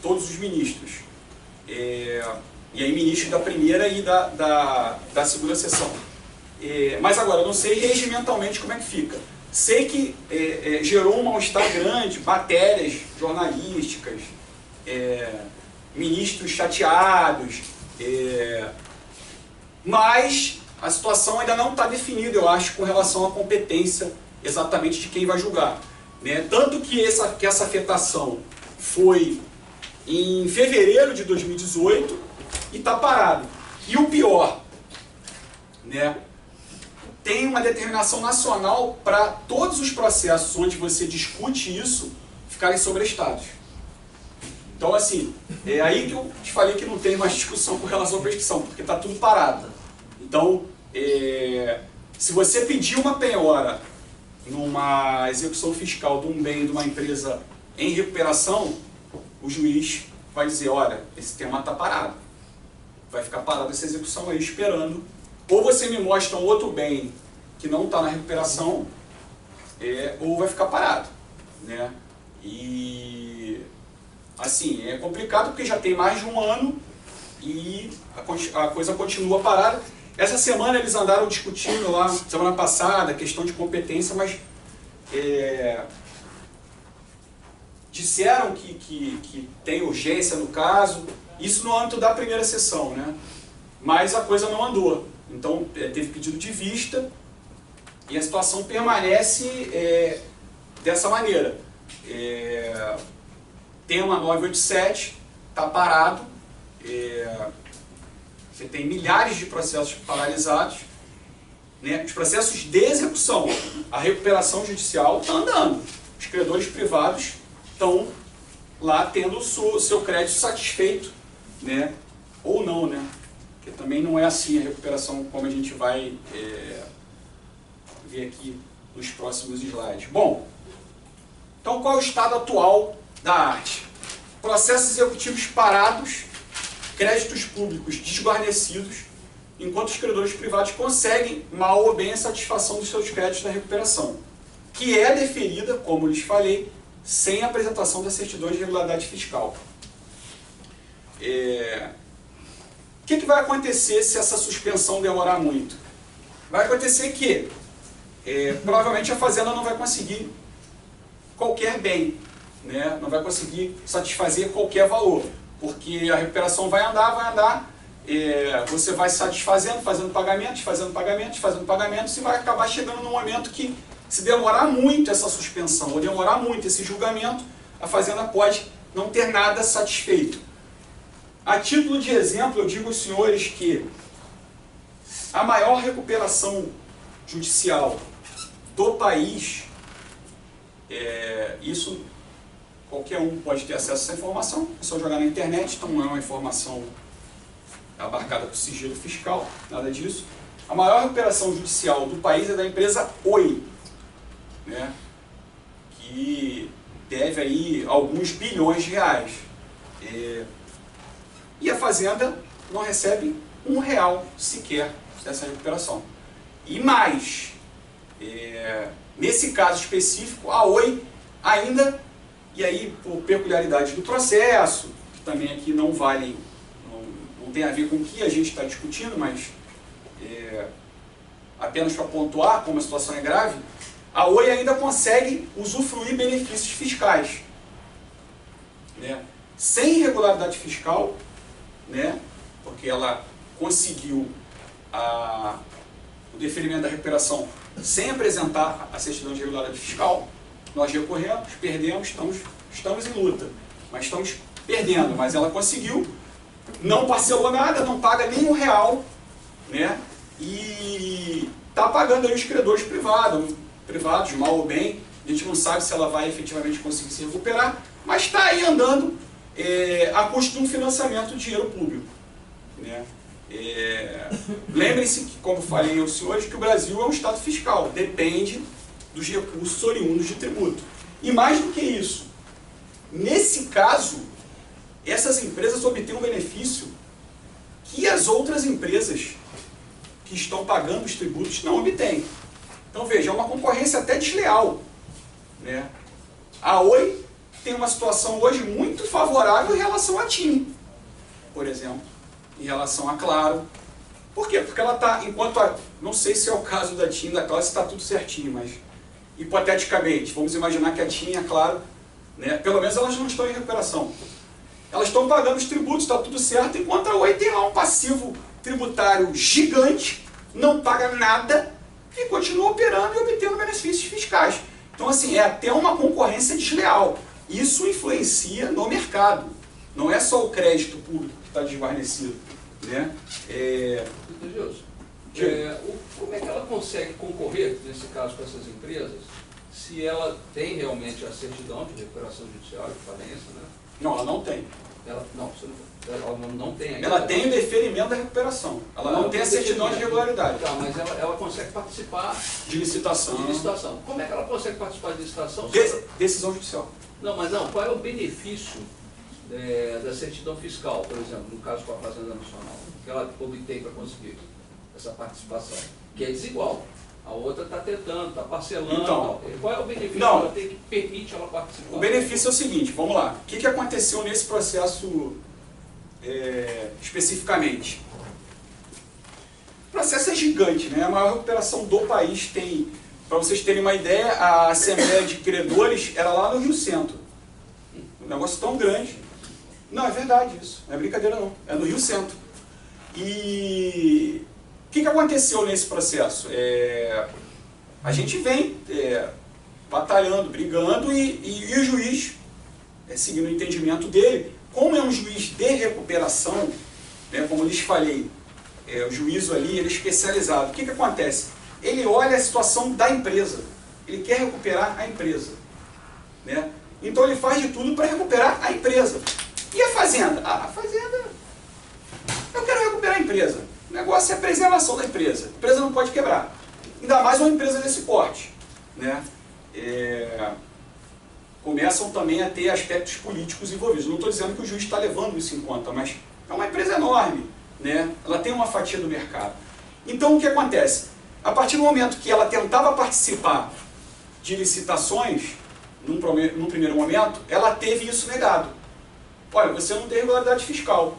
A: todos os ministros. E aí ministros da primeira e da segunda sessão. Mas agora, eu não sei regimentalmente como é que fica. Sei que gerou um mal-estar grande, matérias jornalísticas, ministros chateados, mas a situação ainda não está definida, eu acho, com relação à competência exatamente de quem vai julgar. Né? Tanto que essa afetação foi em fevereiro de 2018 e está parado. E o pior, né? Tem uma determinação nacional para todos os processos onde você discute isso ficarem sobrestados. Então, assim, é aí que eu te falei que não tem mais discussão com relação à prescrição, porque está tudo parado. Então, se você pedir uma penhora numa execução fiscal de um bem de uma empresa em recuperação, o juiz vai dizer, olha, esse tema está parado. Vai ficar parado essa execução aí esperando. Ou você me mostra um outro bem que não está na recuperação, ou vai ficar parado. Né? E, assim, é complicado porque já tem mais de um ano e a coisa continua parada. Essa semana eles andaram discutindo lá, semana passada, questão de competência, mas disseram que tem urgência no caso, isso no âmbito da primeira sessão, né? Mas a coisa não andou. Então teve pedido de vista e a situação permanece dessa maneira. Tema 987 está parado, você tem milhares de processos paralisados, né? Os processos de execução, a recuperação judicial está andando, os credores privados estão lá tendo o seu crédito satisfeito, né? Ou não, né? Porque também não é assim a recuperação como a gente vai ver aqui nos próximos slides. Bom, então qual é o estado atual da arte? Processos executivos parados, créditos públicos desguarnecidos, enquanto os credores privados conseguem mal ou bem a satisfação dos seus créditos da recuperação, que é deferida, como lhes falei, sem apresentação da certidão de regularidade fiscal. O que vai acontecer se essa suspensão demorar muito? Vai acontecer que provavelmente a Fazenda não vai conseguir qualquer bem, né? Não vai conseguir satisfazer qualquer valor, porque a recuperação vai andar, você vai satisfazendo, fazendo pagamentos, e vai acabar chegando num momento que, se demorar muito essa suspensão, ou demorar muito esse julgamento, a Fazenda pode não ter nada satisfeito. A título de exemplo, eu digo aos senhores que a maior recuperação judicial do país, isso qualquer um pode ter acesso a essa informação, é só jogar na internet, então não é uma informação abarcada por sigilo fiscal, nada disso. A maior recuperação judicial do país é da empresa Oi, né, que deve aí alguns bilhões de reais. E a Fazenda não recebe R$1 sequer dessa recuperação. E mais, nesse caso específico, a Oi ainda, e aí por peculiaridade do processo, que também aqui não vale, não tem a ver com o que a gente está discutindo, mas apenas para pontuar como a situação é grave, a Oi ainda consegue usufruir benefícios fiscais, né? Sem irregularidade fiscal, né? Porque ela conseguiu o deferimento da recuperação sem apresentar a certidão de regularidade fiscal. Nós recorremos, perdemos, estamos em luta, mas estamos perdendo. Mas ela conseguiu, não parcelou nada, não paga nem R$1, né? E está pagando aí os credores privados, mal ou bem. A gente não sabe se ela vai efetivamente conseguir se recuperar, mas está aí andando a custo de um financiamento de dinheiro público, né? Lembrem-se que, como falei aos senhores, que o Brasil é um estado fiscal, depende dos recursos oriundos de tributo. E mais do que isso, nesse caso, essas empresas obtêm um benefício que as outras empresas que estão pagando os tributos não obtêm. Então veja, é uma concorrência até desleal, né? A Oi tem uma situação hoje muito favorável em relação à TIM, por exemplo, em relação à Claro. Por quê? Porque ela está, não sei se é o caso da TIM, da Claro, se está tudo certinho, mas hipoteticamente, vamos imaginar que a TIM e a Claro, né, pelo menos elas não estão em recuperação. Elas estão pagando os tributos, está tudo certo, enquanto a Oi tem lá um passivo tributário gigante, não paga nada e continua operando e obtendo benefícios fiscais. Então, assim, é até uma concorrência desleal. Isso influencia no mercado. Não é só o crédito público que está desguarnecido, né?
D: Como é que ela consegue concorrer, nesse caso, com essas empresas, se ela tem realmente a certidão de recuperação judicial de falência, né?
A: Não, ela não tem.
D: Ela não tem ainda.
A: Ela tem o deferimento da recuperação. Ela não tem a certidão de regularidade.
D: Tá, mas ela consegue participar
A: de licitação.
D: Como é que ela consegue participar de licitação?
A: Decisão judicial.
D: Não, mas não. Qual é o benefício da certidão fiscal, por exemplo, no caso com a Fazenda Nacional, que ela obtém para conseguir essa participação? Que é desigual. A outra está tentando, está parcelando. Então, qual é o benefício que ela tem que permite ela participar?
A: O benefício é o seguinte, vamos lá. O que aconteceu nesse processo especificamente? O processo é gigante, né? A maior recuperação do país tem, para vocês terem uma ideia, a Assembleia de Credores era lá no Rio Centro. Um negócio tão grande. Não, é verdade isso. Não é brincadeira não. É no Rio Centro. E o que aconteceu nesse processo? A gente vem batalhando, brigando e o juiz, seguindo o entendimento dele, como é um juiz de recuperação, né, como eu lhes falei, o juízo ali ele é especializado. O que acontece? Ele olha a situação da empresa. Ele quer recuperar a empresa, né? Então ele faz de tudo para recuperar a empresa. E a Fazenda? A Fazenda, eu quero recuperar a empresa. O negócio é a preservação da empresa. A empresa não pode quebrar. Ainda mais uma empresa desse porte, né? Começam também a ter aspectos políticos envolvidos. Não estou dizendo que o juiz está levando isso em conta, mas é uma empresa enorme, né? Ela tem uma fatia do mercado. Então o que acontece? A partir do momento que ela tentava participar de licitações, num primeiro momento, ela teve isso negado. Olha, você não tem regularidade fiscal,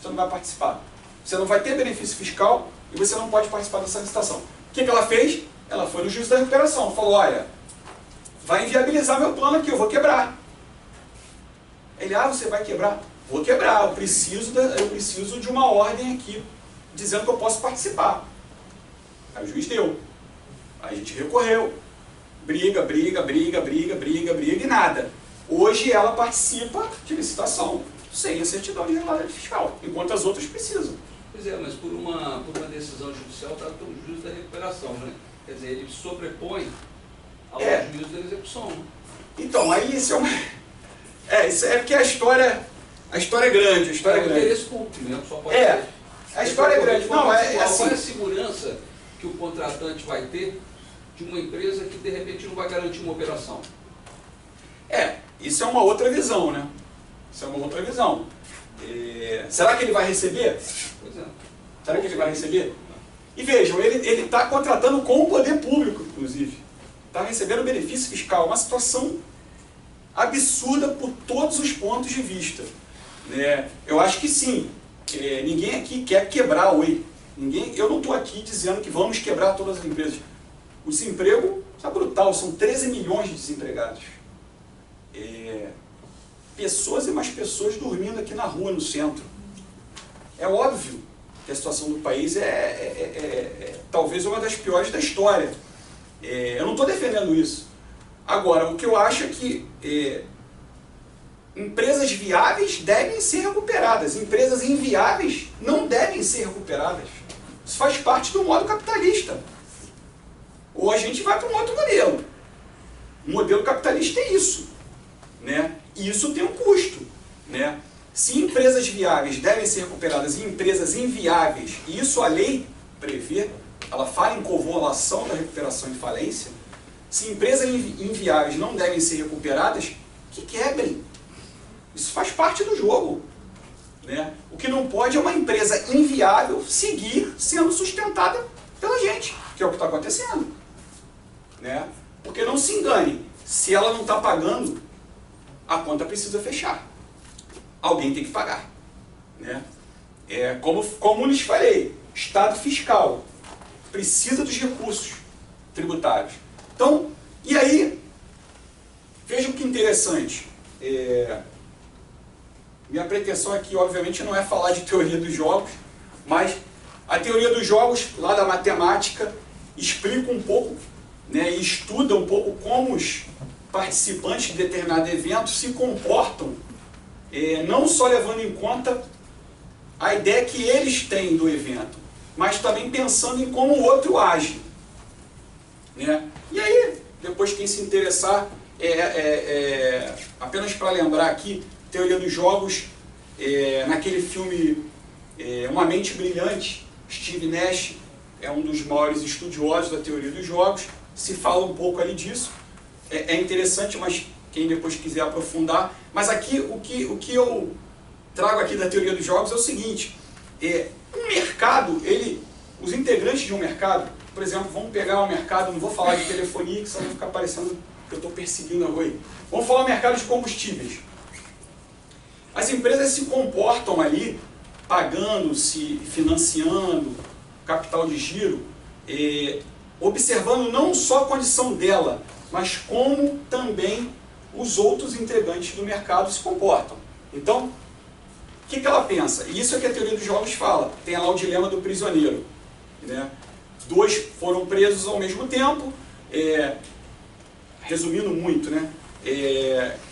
A: você não vai participar. Você não vai ter benefício fiscal e você não pode participar dessa licitação. O que ela fez? Ela foi no juiz da recuperação, falou, olha, vai inviabilizar meu plano aqui, eu vou quebrar. Ele, você vai quebrar? Vou quebrar, eu preciso de uma ordem aqui, dizendo que eu posso participar. Aí o juiz deu. Aí a gente recorreu. Briga e nada. Hoje ela participa de licitação sem a certidão de regularidade fiscal, enquanto as outras precisam.
D: Pois é, mas por uma decisão judicial está o juiz da recuperação, né? Quer dizer, ele sobrepõe ao juiz da execução. Né?
A: Então, aí isso isso é porque a história é grande, a história é grande.
D: Interesse cumprimento só pode ter.
A: A história é grande. Não, assim.
D: Qual é a segurança que o contratante vai ter de uma empresa que de repente não vai garantir uma operação?
A: Isso é uma outra visão, né? Isso é uma outra visão. Será que ele vai receber?
D: Pois é.
A: Será que ele vai receber? E vejam, ele está contratando com o poder público, inclusive. Está recebendo benefício fiscal. Uma situação absurda por todos os pontos de vista. Eu acho que sim. Ninguém aqui quer quebrar a Oi. Eu não estou aqui dizendo que vamos quebrar todas as empresas. O desemprego está brutal, são 13 milhões de desempregados. Pessoas e mais pessoas dormindo aqui na rua, no centro. É óbvio que a situação do país é talvez uma das piores da história. Eu não estou defendendo isso. Agora, o que eu acho é que empresas viáveis devem ser recuperadas, empresas inviáveis não devem ser recuperadas. Isso faz parte do modo capitalista. Ou a gente vai para um outro modelo. O modelo capitalista é isso, né? E isso tem um custo, né? Se empresas viáveis devem ser recuperadas e empresas inviáveis, e isso a lei prevê, ela fala em convolução da recuperação de falência, se empresas inviáveis não devem ser recuperadas, que quebrem. Isso faz parte do jogo, né? O que não pode é uma empresa inviável seguir sendo sustentada pela gente, que é o que está acontecendo, né? Porque não se engane, se ela não está pagando, a conta precisa fechar. Alguém tem que pagar, né? Como lhes falei, Estado fiscal precisa dos recursos tributários. Então, e aí, vejam que interessante. Minha pretensão aqui, obviamente, não é falar de teoria dos jogos, mas a teoria dos jogos, lá da matemática, explica um pouco, né, e estuda um pouco como os participantes de determinado evento se comportam, não só levando em conta a ideia que eles têm do evento, mas também pensando em como o outro age, né? E aí, depois quem se interessar, apenas para lembrar aqui, teoria dos jogos, naquele filme Uma Mente Brilhante, Steve Nash é um dos maiores estudiosos da teoria dos jogos, se fala um pouco ali disso, é interessante, mas quem depois quiser aprofundar. Mas aqui, o que eu trago aqui da teoria dos jogos é o seguinte, um mercado, os integrantes de um mercado, por exemplo, vamos pegar um mercado, não vou falar de telefonia, que senão vai ficar parecendo que eu estou perseguindo a Oi. Vamos falar do mercado de combustíveis. As empresas se comportam ali, pagando, se financiando, capital de giro, observando não só a condição dela, mas como também os outros integrantes do mercado se comportam. Então, o que ela pensa? E isso é que a teoria dos jogos fala. Tem lá o dilema do prisioneiro, né? 2 foram presos ao mesmo tempo, resumindo muito, né?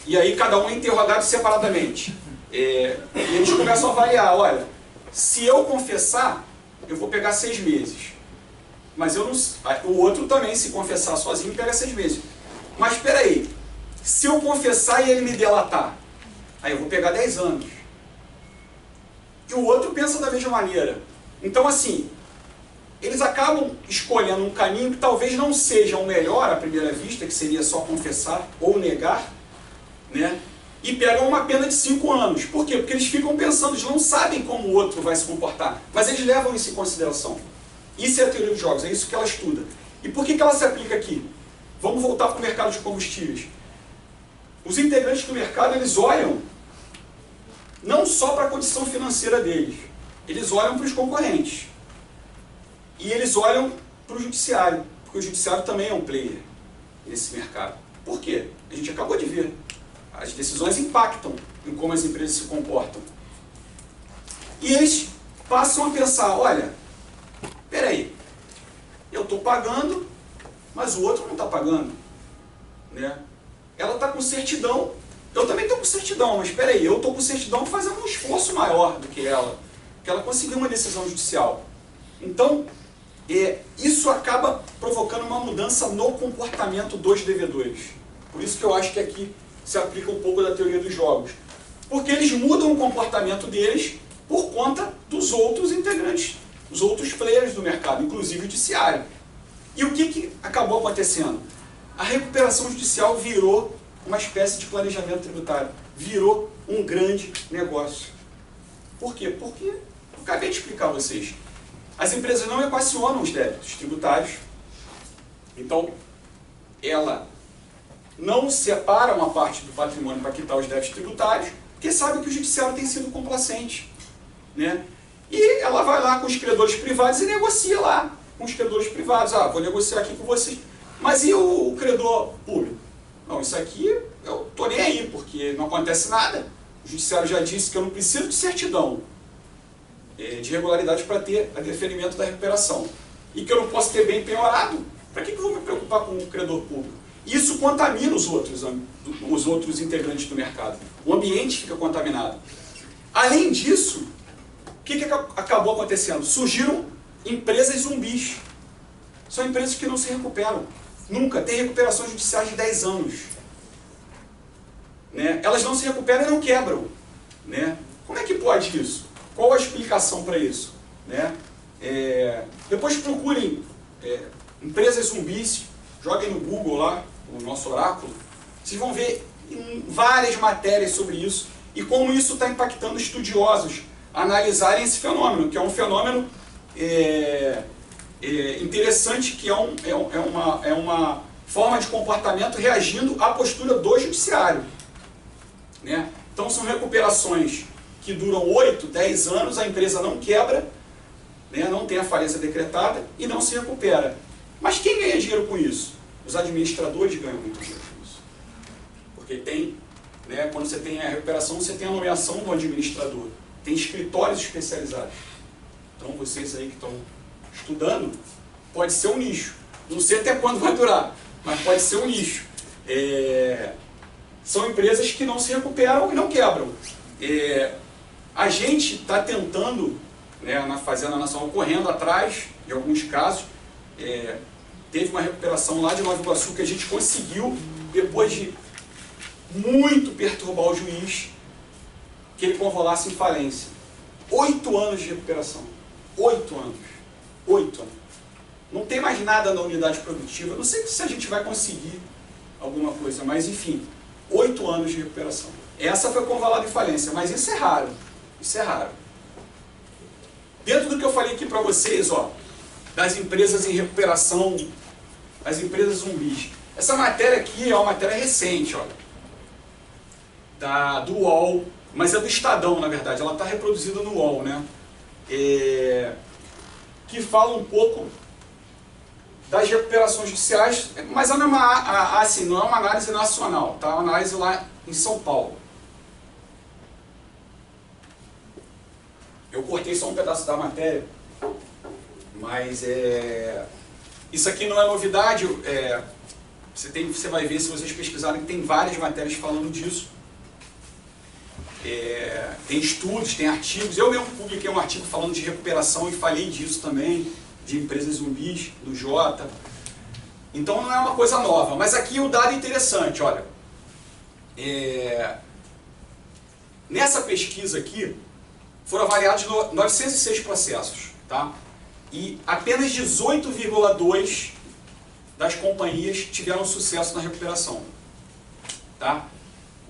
A: E aí cada um é interrogado separadamente. E eles começam a avaliar, olha, se eu confessar, eu vou pegar 6 meses. Mas eu não, o outro também, se confessar sozinho, pega 6 meses. Mas espera aí, se eu confessar e ele me delatar, aí eu vou pegar 10 anos. E o outro pensa da mesma maneira. Então, assim, eles acabam escolhendo um caminho que talvez não seja o melhor à primeira vista, que seria só confessar ou negar, né? E pegam uma pena de 5 anos. Por quê? Porque eles ficam pensando, eles não sabem como o outro vai se comportar, mas eles levam isso em consideração. Isso é a teoria dos jogos, é isso que ela estuda. E por que ela se aplica aqui? Vamos voltar para o mercado de combustíveis. Os integrantes do mercado, eles olham não só para a condição financeira deles, eles olham para os concorrentes. E eles olham para o judiciário, porque o judiciário também é um player nesse mercado. Por quê? A gente acabou de ver. As decisões impactam em como as empresas se comportam. E eles passam a pensar, olha, peraí, eu estou pagando, mas o outro não está pagando, né? Ela está com certidão, eu também estou com certidão, mas peraí, eu estou com certidão fazendo um esforço maior do que ela, porque ela conseguiu uma decisão judicial. Então, isso acaba provocando uma mudança no comportamento dos devedores. Por isso que eu acho que aqui se aplica um pouco da teoria dos jogos. Porque eles mudam o comportamento deles por conta dos outros integrantes, os outros players do mercado, inclusive o judiciário. E o que acabou acontecendo? A recuperação judicial virou uma espécie de planejamento tributário, virou um grande negócio. Por quê? Porque eu acabei de explicar a vocês. As empresas não equacionam os débitos tributários, então ela não separa uma parte do patrimônio para quitar os débitos tributários, porque sabe que o judiciário tem sido complacente, né? E ela vai lá com os credores privados e negocia lá com os credores privados. Ah, vou negociar aqui com vocês. Mas e o credor público? Não, isso aqui eu estou nem aí, porque não acontece nada. O judiciário já disse que eu não preciso de certidão de regularidade para ter o deferimento da recuperação. E que eu não posso ter bem penhorado, Para que eu vou me preocupar com o credor público? Isso contamina os outros integrantes do mercado. O ambiente fica contaminado. Além disso, o que acabou acontecendo? Surgiram empresas zumbis. São empresas que não se recuperam. Nunca. Tem recuperações judiciais de 10 anos. Né? Elas não se recuperam e não quebram. Né? Como é que pode isso? Qual a explicação para isso? Né? Depois procurem empresas zumbis, joguem no Google lá, o nosso oráculo, vocês vão ver várias matérias sobre isso e como isso está impactando estudiosos a analisarem esse fenômeno, que é um fenômeno interessante, que é uma forma de comportamento reagindo à postura do judiciário. Né? Então são recuperações que duram 8, 10 anos, a empresa não quebra, né? Não tem a falência decretada e não se recupera. Mas quem ganha dinheiro com isso? Os administradores ganham muito dinheiro com isso. Porque tem, né, quando você tem a recuperação, você tem a nomeação do administrador. Tem escritórios especializados. Então vocês aí que estão estudando, pode ser um nicho. Não sei até quando vai durar, mas pode ser um nicho. São empresas que não se recuperam e não quebram. A gente está tentando, né, na Fazenda Nacional, correndo atrás de alguns casos. Teve uma recuperação lá de Nova Iguaçu que a gente conseguiu, depois de muito perturbar o juiz, que ele convolasse em falência. 8 anos de recuperação. 8 anos. 8 anos. Não tem mais nada na unidade produtiva. Não sei se a gente vai conseguir alguma coisa, mas enfim, 8 anos de recuperação. Essa foi convolada em falência, mas isso é raro. Isso é raro. Dentro do que eu falei aqui para vocês, ó, das empresas em recuperação, as empresas zumbis. Essa matéria aqui é uma matéria recente, olha, do UOL, mas é do Estadão, na verdade. Ela está reproduzida no UOL, né? Que fala um pouco das recuperações judiciais, mas não é uma análise nacional, tá? É uma análise lá em São Paulo. Eu cortei só um pedaço da matéria, mas isso aqui não é novidade. Você vai ver, se vocês pesquisarem, que tem várias matérias falando disso. Tem estudos, tem artigos. Eu mesmo publiquei um artigo falando de recuperação e falei disso também, de empresas zumbis, do Jota. Então não é uma coisa nova. Mas aqui o dado é interessante, olha. Nessa pesquisa aqui, foram avaliados 906 processos, tá? E apenas 18,2% das companhias tiveram sucesso na recuperação, tá?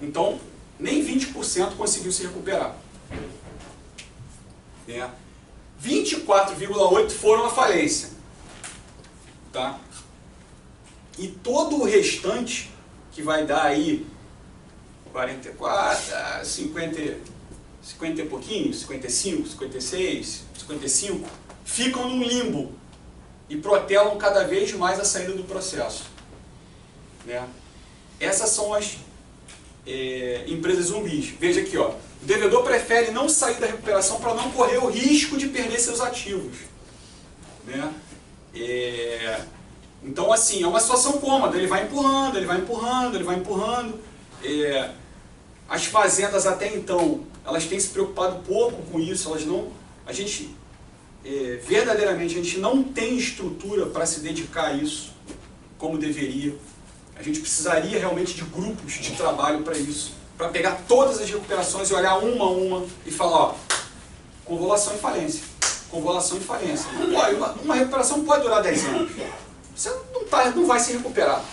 A: Então, nem 20% conseguiu se recuperar. 24,8% foram à falência, tá? E todo o restante, que vai dar aí 44, 50 e pouquinho, 55, 56, 55, ficam num limbo e protelam cada vez mais a saída do processo. Né? Essas são as empresas zumbis. Veja aqui, ó, o devedor prefere não sair da recuperação para não correr o risco de perder seus ativos. Né? Então, assim, é uma situação cômoda. Ele vai empurrando, ele vai empurrando, ele vai empurrando. As fazendas até então, elas têm se preocupado pouco com isso. Verdadeiramente, a gente não tem estrutura para se dedicar a isso como deveria. A gente precisaria realmente de grupos de trabalho para isso, para pegar todas as recuperações e olhar uma a uma e falar, ó, convolução e falência, convolução e falência. Não pode, uma recuperação pode durar 10 anos. Você não vai se recuperar.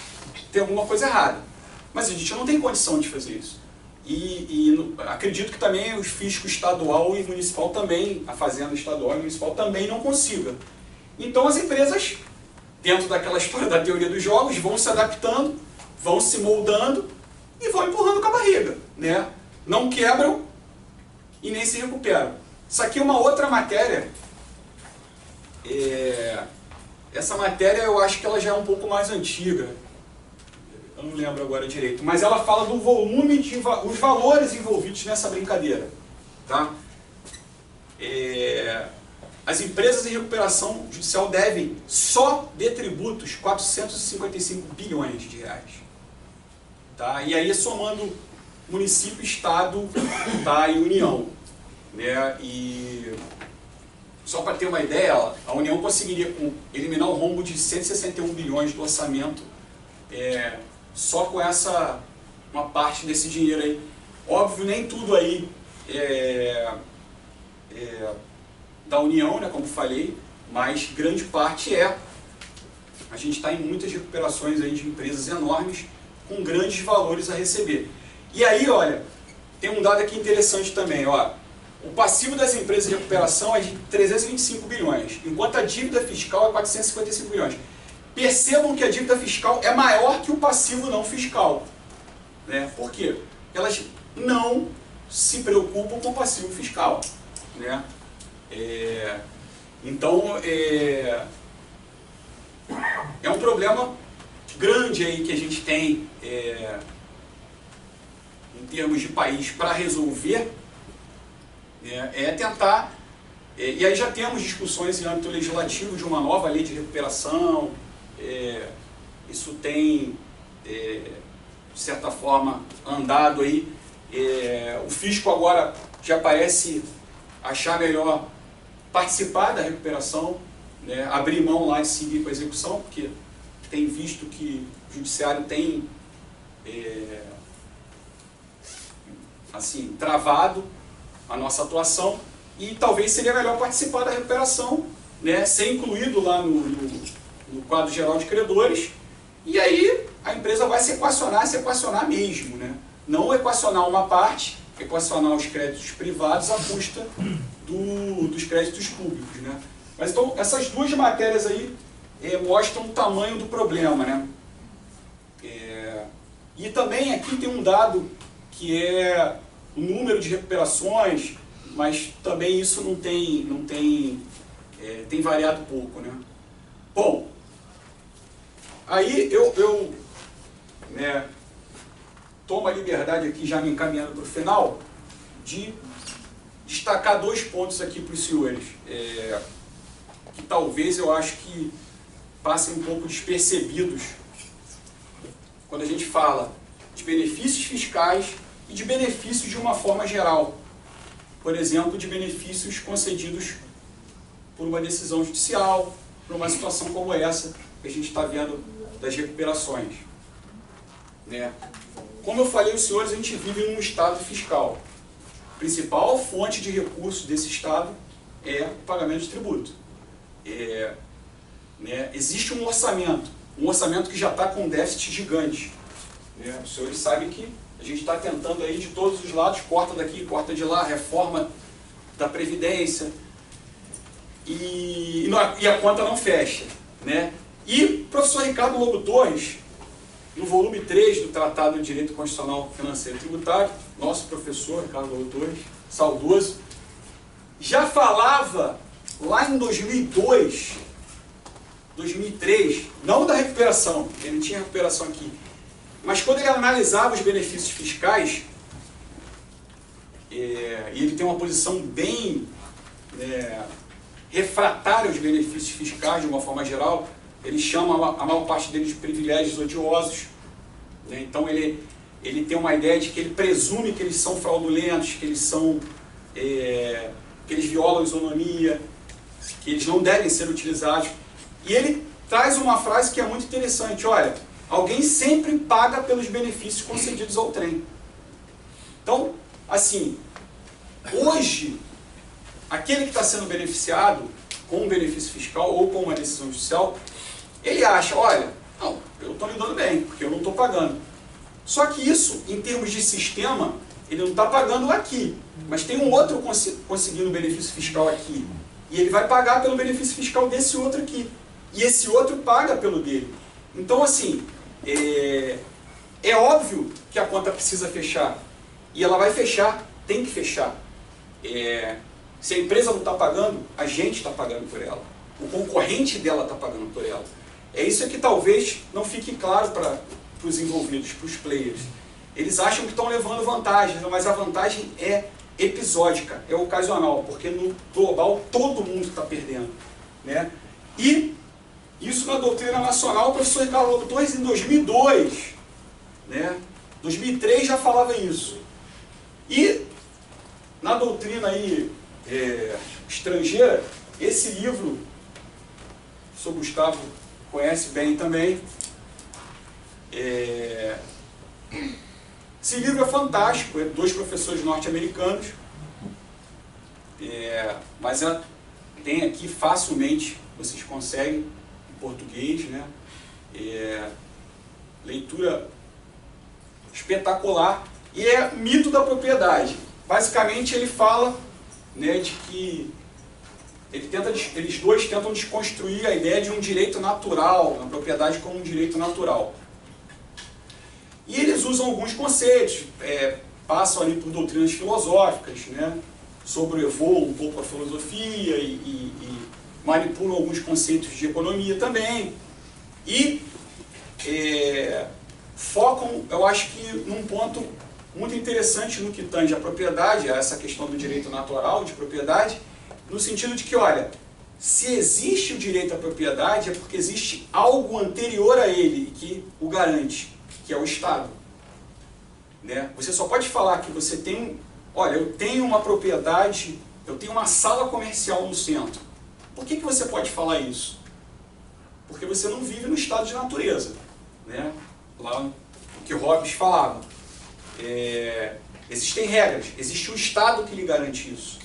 A: Tem alguma coisa errada. Mas a gente não tem condição de fazer isso. E acredito que também os fiscos estadual e municipal também, a fazenda estadual e municipal também não consiga. Então as empresas, dentro daquela história da teoria dos jogos, vão se adaptando, vão se moldando e vão empurrando com a barriga. Né? Não quebram e nem se recuperam. Isso aqui é uma outra matéria. Essa matéria eu acho que ela já é um pouco mais antiga. Eu não lembro agora direito, mas ela fala do volume os valores envolvidos nessa brincadeira, tá? as empresas em recuperação judicial devem, só de tributos, 455 bilhões de reais. Tá? E aí somando município, estado, tá, e União. Né? E só para ter uma ideia, a União conseguiria eliminar o rombo de 161 bilhões do orçamento só com uma parte desse dinheiro aí. Óbvio, nem tudo aí da União, né, como falei, mas grande parte é. A gente está em muitas recuperações aí de empresas enormes com grandes valores a receber. E aí, olha, tem um dado aqui interessante também, ó. O passivo das empresas de recuperação é de 325 bilhões, enquanto a dívida fiscal é 455 bilhões. Percebam que a dívida fiscal é maior que o passivo não fiscal. Né? Por quê? Elas não se preocupam com o passivo fiscal. Né? Então, é um problema grande aí que a gente tem em termos de país para resolver, tentar, e aí já temos discussões em âmbito legislativo de uma nova lei de recuperação, isso tem, de certa forma, andado aí, o fisco agora já parece achar melhor participar da recuperação, né, abrir mão lá de seguir com a execução, porque tem visto que o judiciário tem assim, travado a nossa atuação, e talvez seria melhor participar da recuperação, né, ser incluído lá no quadro geral de credores, e aí a empresa vai se equacionar mesmo, né? Não equacionar uma parte, equacionar os créditos privados à custa dos créditos públicos, né? Mas então, essas duas matérias aí mostram o tamanho do problema, né? E também aqui tem um dado que é o número de recuperações, mas também isso tem variado pouco, né? Bom, aí eu tomo a liberdade aqui, já me encaminhando para o final, de destacar dois pontos aqui para os senhores, que talvez eu acho que passem um pouco despercebidos quando a gente fala de benefícios fiscais e de benefícios de uma forma geral. Por exemplo, de benefícios concedidos por uma decisão judicial, por uma situação como essa que a gente está vendo das recuperações. Né? Como eu falei aos senhores, a gente vive num estado fiscal. A principal fonte de recursos desse estado é o pagamento de tributo. Existe um orçamento que já está com um déficit gigante. Né? Os senhores sabem que a gente está tentando aí de todos os lados, corta daqui, corta de lá, reforma da Previdência, e a conta não fecha. Né? E o professor Ricardo Lobo Torres, no volume 3 do Tratado de Direito Constitucional Financeiro e Tributário, nosso professor Ricardo Lobo Torres, saudoso, já falava lá em 2002, 2003, não da recuperação, ele tinha recuperação aqui, mas quando ele analisava os benefícios fiscais, e ele tem uma posição bem refratária aos benefícios fiscais de uma forma geral, ele chama a maior parte deles de privilégios odiosos. Né? Então ele tem uma ideia de que ele presume que eles são fraudulentos, que eles violam a isonomia, que eles não devem ser utilizados. E ele traz uma frase que é muito interessante, olha, alguém sempre paga pelos benefícios concedidos ao trem. Então, assim, hoje, aquele que está sendo beneficiado com um benefício fiscal ou com uma decisão judicial, ele acha, olha, não, eu estou me dando bem, porque eu não estou pagando. Só que isso, em termos de sistema, ele não está pagando aqui, mas tem um outro conseguindo benefício fiscal aqui, e ele vai pagar pelo benefício fiscal desse outro aqui, e esse outro paga pelo dele. Então, assim, é óbvio que a conta precisa fechar, e ela vai fechar, tem que fechar. Se a empresa não está pagando, a gente está pagando por ela, o concorrente dela está pagando por ela. É isso que talvez não fique claro para os envolvidos, para os players. Eles acham que estão levando vantagem, mas a vantagem é episódica, é ocasional, porque no global todo mundo está perdendo. Né? E isso na doutrina nacional, o professor Ricardo Torres, em 2002, né? 2003 já falava isso. E na doutrina aí, estrangeira, esse livro, o professor Gustavo conhece bem também, esse livro é fantástico, é 2 professores norte-americanos, mas tem aqui facilmente, vocês conseguem, em português, né? Leitura espetacular, e é mito da propriedade. Basicamente ele fala, né, de que eles dois tentam desconstruir a ideia de um direito natural, a propriedade como um direito natural. E eles usam alguns conceitos, passam ali por doutrinas filosóficas, né, sobrevoam um pouco a filosofia e manipulam alguns conceitos de economia também. E focam, eu acho que, num ponto muito interessante no que tange a propriedade, essa questão do direito natural de propriedade, no sentido de que, olha, se existe o direito à propriedade é porque existe algo anterior a ele que o garante, que é o Estado. Né? Você só pode falar que você tem, olha, eu tenho uma propriedade, eu tenho uma sala comercial no centro. Por que você pode falar isso? Porque você não vive no estado de natureza. Né? Lá o que Hobbes falava. Existem regras, existe um Estado que lhe garante isso.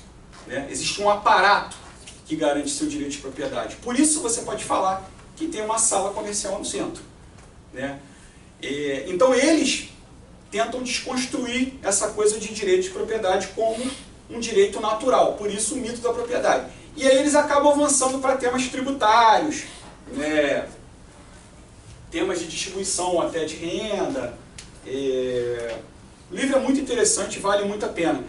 A: Né? Existe um aparato que garante seu direito de propriedade. Por isso você pode falar que tem uma sala comercial no centro. Né? Então eles tentam desconstruir essa coisa de direito de propriedade como um direito natural. Por isso o mito da propriedade. E aí eles acabam avançando para temas tributários, né? Temas de distribuição até de renda. O livro é muito interessante, vale muito a pena.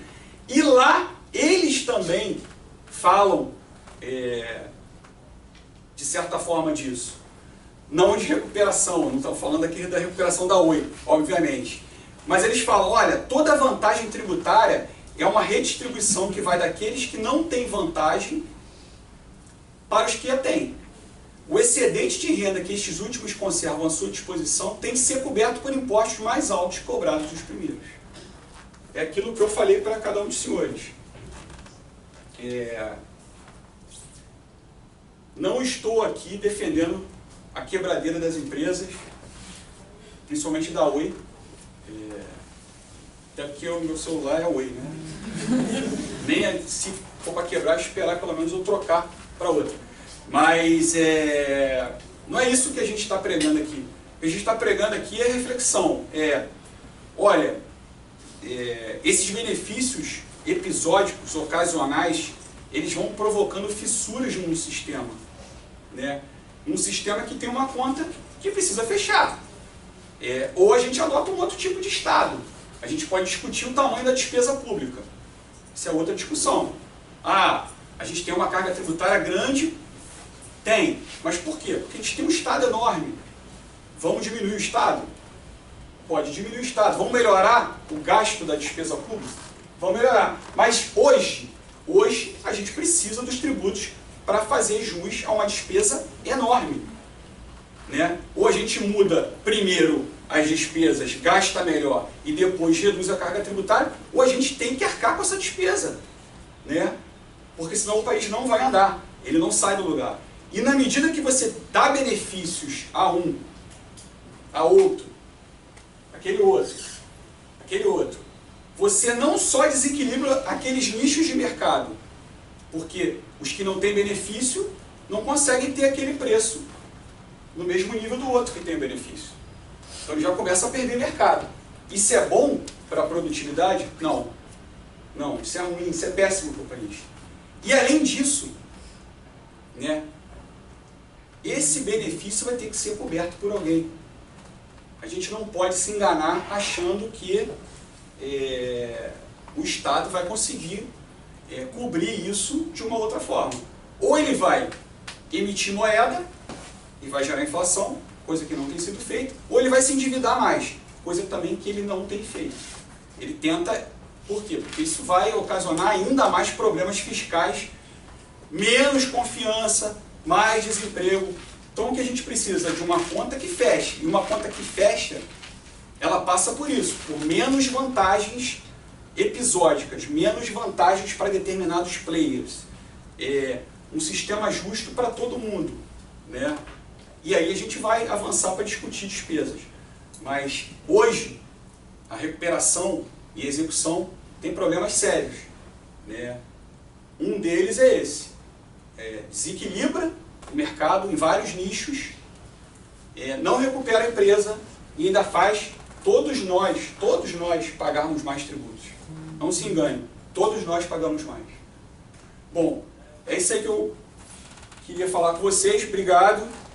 A: E lá eles também falam, de certa forma, disso. Não de recuperação, não estou falando aqui da recuperação da Oi, obviamente. Mas eles falam, olha, toda vantagem tributária é uma redistribuição que vai daqueles que não têm vantagem para os que a têm. O excedente de renda que estes últimos conservam à sua disposição tem que ser coberto por impostos mais altos cobrados dos primeiros. É aquilo que eu falei para cada um dos senhores. Não estou aqui defendendo a quebradeira das empresas, principalmente da Oi. Até porque o meu celular é Oi, né? Nem se for para quebrar, esperar pelo menos eu trocar para outra. Mas não é isso que a gente está pregando aqui. O que a gente está pregando aqui é reflexão. Olha, esses benefícios episódicos, ocasionais, eles vão provocando fissuras no sistema. Né? Um sistema que tem uma conta que precisa fechar. Ou a gente adota um outro tipo de Estado. A gente pode discutir o tamanho da despesa pública. Isso é outra discussão. A gente tem uma carga tributária grande. Tem. Mas por quê? Porque a gente tem um Estado enorme. Vamos diminuir o Estado? Pode diminuir o Estado. Vamos melhorar o gasto da despesa pública? Vamos melhorar. Mas hoje a gente precisa dos tributos para fazer jus a uma despesa enorme. Né? Ou a gente muda primeiro as despesas, gasta melhor e depois reduz a carga tributária, ou a gente tem que arcar com essa despesa. Né? Porque senão o país não vai andar, ele não sai do lugar. E na medida que você dá benefícios a um, a outro, aquele outro, você não só desequilibra aqueles nichos de mercado, porque os que não têm benefício não conseguem ter aquele preço no mesmo nível do outro que tem o benefício. Então ele já começa a perder mercado. Isso é bom para a produtividade? Não. Não, isso é ruim, isso é péssimo para o país. E além disso, né, esse benefício vai ter que ser coberto por alguém. A gente não pode se enganar achando que o Estado vai conseguir cobrir isso de uma outra forma. Ou ele vai emitir moeda e vai gerar inflação, coisa que não tem sido feita, ou ele vai se endividar mais, coisa também que ele não tem feito. Ele tenta, por quê? Porque isso vai ocasionar ainda mais problemas fiscais menos confiança, mais desemprego. Então o que a gente precisa? De uma conta que feche. E uma conta que fecha, ela passa por isso, por menos vantagens episódicas, menos vantagens para determinados players. Um sistema justo para todo mundo, né? E aí a gente vai avançar para discutir despesas. Mas hoje, a recuperação e a execução tem problemas sérios, né? Um deles é esse. Desequilibra o mercado em vários nichos, não recupera a empresa e ainda faz todos nós pagarmos mais tributos. Não se engane, todos nós pagamos mais. Bom, é isso aí que eu queria falar com vocês. Obrigado.